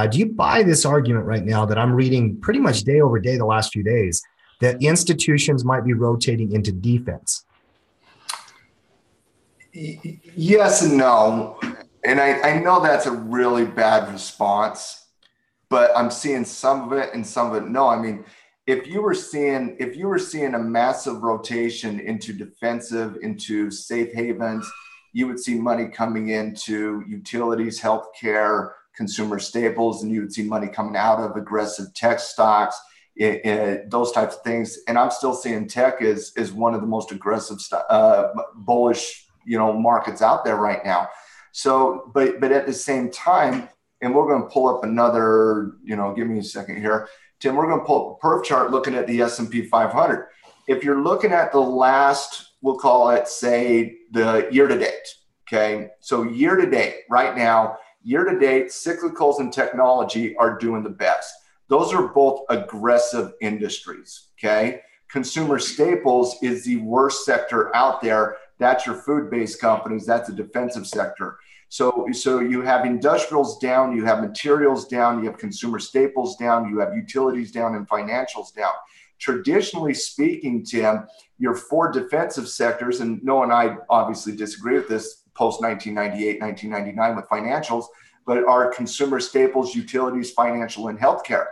S2: Do you buy this argument right now that I'm reading pretty much day over day the last few days, that institutions might be rotating into defense?
S3: Yes and no. And I know that's a really bad response, but I'm seeing some of it and some of it no. I mean, if you were seeing a massive rotation into defensive, into safe havens, you would see money coming into utilities, healthcare, consumer staples, and you would see money coming out of aggressive tech stocks, those types of things. And I'm still seeing tech is one of the most aggressive, bullish, markets out there right now. So, but at the same time, and we're going to pull up another, give me a second here. Tim, we're going to pull a perf chart looking at the S&P 500. If you're looking at the last, we'll call it, say, the year to date, okay? So year to date, right now, year to date, cyclicals and technology are doing the best. Those are both aggressive industries, okay? Consumer staples is the worst sector out there. That's your food-based companies. That's a defensive sector. So you have industrials down, you have materials down, you have consumer staples down, you have utilities down, and financials down. Traditionally speaking, Tim, your four defensive sectors, and Noah and I obviously disagree with this post 1998, 1999 with financials, but are consumer staples, utilities, financial, and healthcare.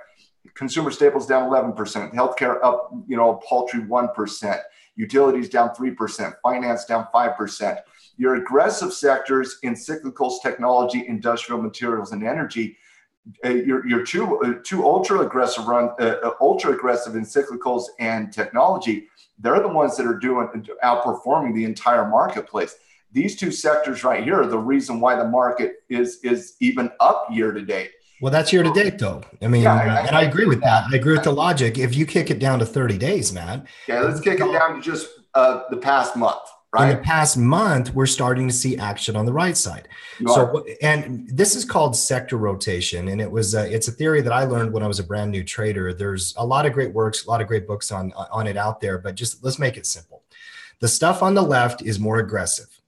S3: Consumer staples down 11%, healthcare up, a paltry 1%, utilities down 3%, finance down 5%. Your aggressive sectors in cyclicals, technology, industrial materials, and energy, your two ultra aggressive in cyclicals and technology, they're the ones that are outperforming the entire marketplace. These two sectors right here are the reason why the market is even up year to date.
S2: Well, that's year to date, though. I mean, and I agree with that. I agree with the logic. If you kick it down to 30 days, Matt.
S3: Yeah, let's kick it down to just the past month. Right.
S2: In the past month, we're starting to see action on the right side. And this is called sector rotation. And it's a theory that I learned when I was a brand new trader. There's a lot of great works, a lot of great books on it out there, but just let's make it simple. The stuff on the left is more aggressive.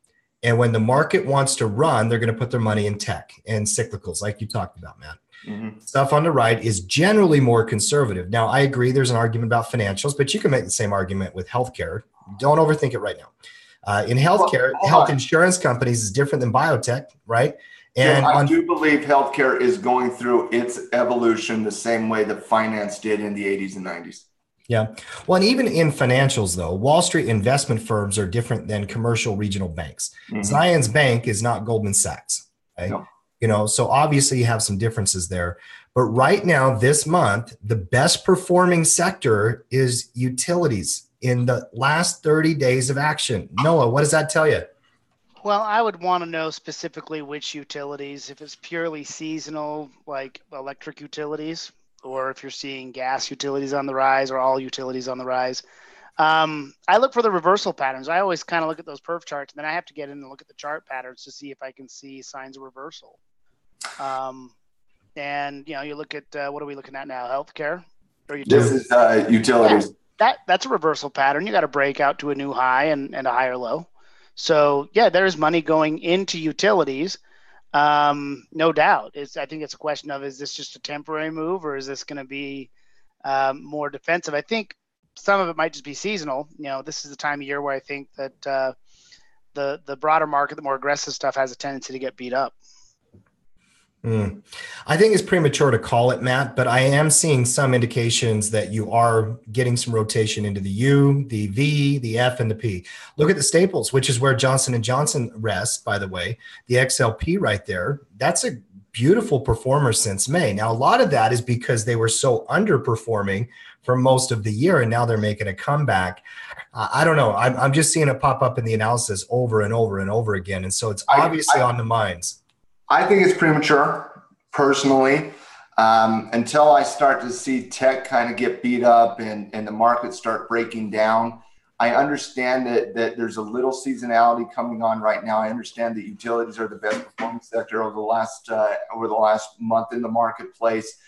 S2: And when the market wants to run, they're going to put their money in tech and cyclicals, like you talked about, Matt. Mm-hmm. Stuff on the right is generally more conservative. Now, I agree there's an argument about financials, but you can make the same argument with healthcare. Don't overthink it right now. In healthcare, health insurance companies is different than biotech, right?
S3: And I do believe healthcare is going through its evolution the same way that finance did in the 80s and 90s.
S2: Yeah. Well, and even in financials, though, Wall Street investment firms are different than commercial regional banks. Mm-hmm. Zions Bank is not Goldman Sachs. Right? No. So obviously you have some differences there. But right now, this month, the best performing sector is utilities in the last 30 days of action. Noah, what does that tell you?
S4: Well, I would want to know specifically which utilities, if it's purely seasonal, like electric utilities, or if you're seeing gas utilities on the rise or all utilities on the rise. I look for the reversal patterns. I always kind of look at those perf charts, and then I have to get in and look at the chart patterns to see if I can see signs of reversal. And, you look at, what are we looking at now? Healthcare? Or utilities?
S3: This is utilities.
S4: Yeah. That's a reversal pattern. You got to break out to a new high and a higher low. So yeah, there's money going into utilities. No doubt. I think it's a question of, is this just a temporary move, or is this going to be more defensive? I think some of it might just be seasonal. This is the time of year where I think that the broader market, the more aggressive stuff, has a tendency to get beat up.
S2: I think it's premature to call it, Matt, but I am seeing some indications that you are getting some rotation into the U, the V, the F, and the P. Look at the staples, which is where Johnson & Johnson rests, by the way. The XLP right there, that's a beautiful performer since May. Now, a lot of that is because they were so underperforming for most of the year, and now they're making a comeback. I don't know. I'm just seeing it pop up in the analysis over and over and over again, and so it's obviously on the minds.
S3: I think it's premature, personally, until I start to see tech kind of get beat up and the market start breaking down. I understand that there's a little seasonality coming on right now. I understand that utilities are the best performing sector over the last month in the marketplace.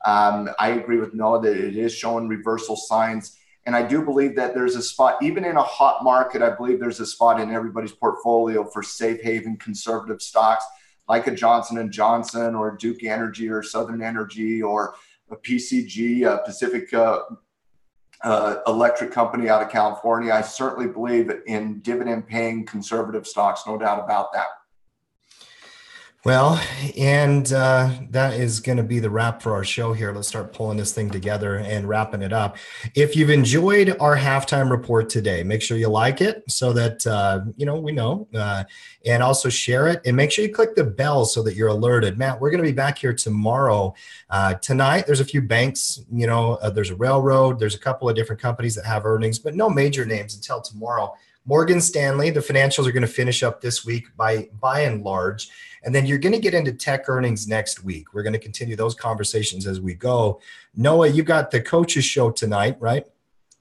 S3: I agree with Noah that it is showing reversal signs. And I do believe that there's a spot, even in a hot market, I believe there's a spot in everybody's portfolio for safe haven conservative stocks, like a Johnson & Johnson or Duke Energy or Southern Energy or a PCG, a Pacific Electric Company out of California. I certainly believe in dividend-paying conservative stocks, no doubt about that.
S2: Well, and that is going to be the wrap for our show here. Let's start pulling this thing together and wrapping it up. If you've enjoyed our halftime report today, make sure you like it so that, we know, and also share it, and make sure you click the bell so that you're alerted. Matt, we're going to be back here tomorrow. Tonight, there's a few banks, there's a railroad, there's a couple of different companies that have earnings, but no major names until tomorrow. Morgan Stanley, the financials are going to finish up this week by and large. And then you're going to get into tech earnings next week. We're going to continue those conversations as we go. Noah, you got the coaches show tonight, right?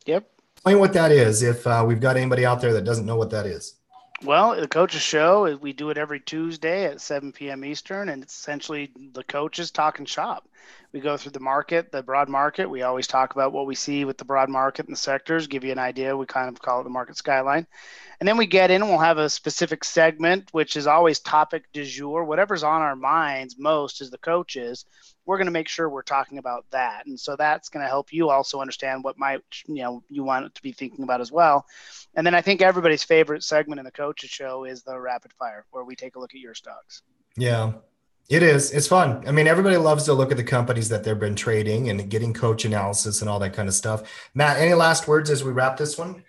S4: Yep.
S2: Explain what that is if we've got anybody out there that doesn't know what that is.
S4: Well, the coaches show, we do it every Tuesday at 7 p.m. Eastern, and it's essentially the coaches talking shop. We go through the market, the broad market. We always talk about what we see with the broad market and the sectors, give you an idea. We kind of call it the market skyline. And then we get in and we'll have a specific segment, which is always topic du jour. Whatever's on our minds most as the coaches, we're going to make sure we're talking about that. And so that's going to help you also understand what might, you want to be thinking about as well. And then I think everybody's favorite segment in the coaches show is the rapid fire, where we take a look at your stocks.
S2: Yeah. It is. It's fun. I mean, everybody loves to look at the companies that they've been trading and getting coach analysis and all that kind of stuff. Matt, any last words as we wrap this one?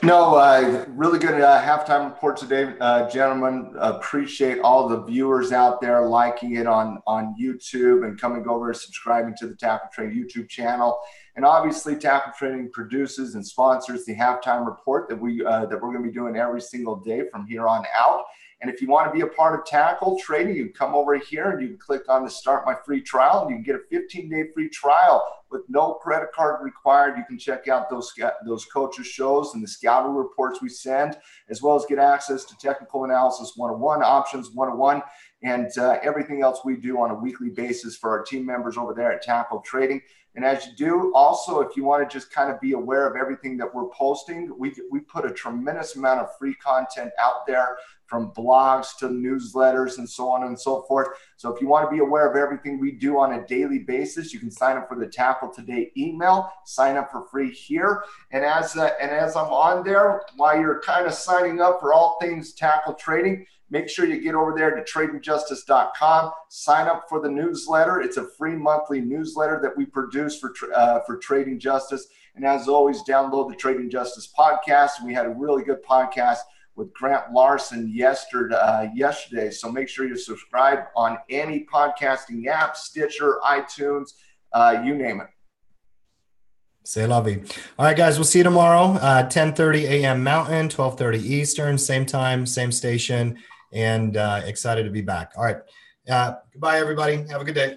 S3: No, really good halftime report today, gentlemen. Appreciate all the viewers out there liking it on YouTube and coming over and subscribing to the Tackle Trading YouTube channel. And obviously, Tackle Trading produces and sponsors the halftime report that we're going to be doing every single day from here on out. And if you want to be a part of Tackle Trading, you can come over here and you can click on the Start My Free Trial, and you can get a 15-day free trial with no credit card required. You can check out those coaches shows and the scouting reports we send, as well as get access to Technical Analysis 101, Options 101, and everything else we do on a weekly basis for our team members over there at Tackle Trading. And as you do, also, if you want to just kind of be aware of everything that we're posting, we put a tremendous amount of free content out there, from blogs to newsletters and so on and so forth. So if you want to be aware of everything we do on a daily basis, you can sign up for the Tackle Today email, sign up for free here. And as I'm on there, while you're kind of signing up for all things Tackle Trading, make sure you get over there to tradingjustice.com, sign up for the newsletter. It's a free monthly newsletter that we produce for Trading Justice. And as always, download the Trading Justice podcast. We had a really good podcast with Grant Larson yesterday. So make sure you subscribe on any podcasting app, Stitcher, iTunes, you name it.
S2: C'est la vie. All right, guys, we'll see you tomorrow, 10:30 a.m. Mountain, 12:30 Eastern, same time, same station, and excited to be back. All right. Goodbye, everybody. Have a good day.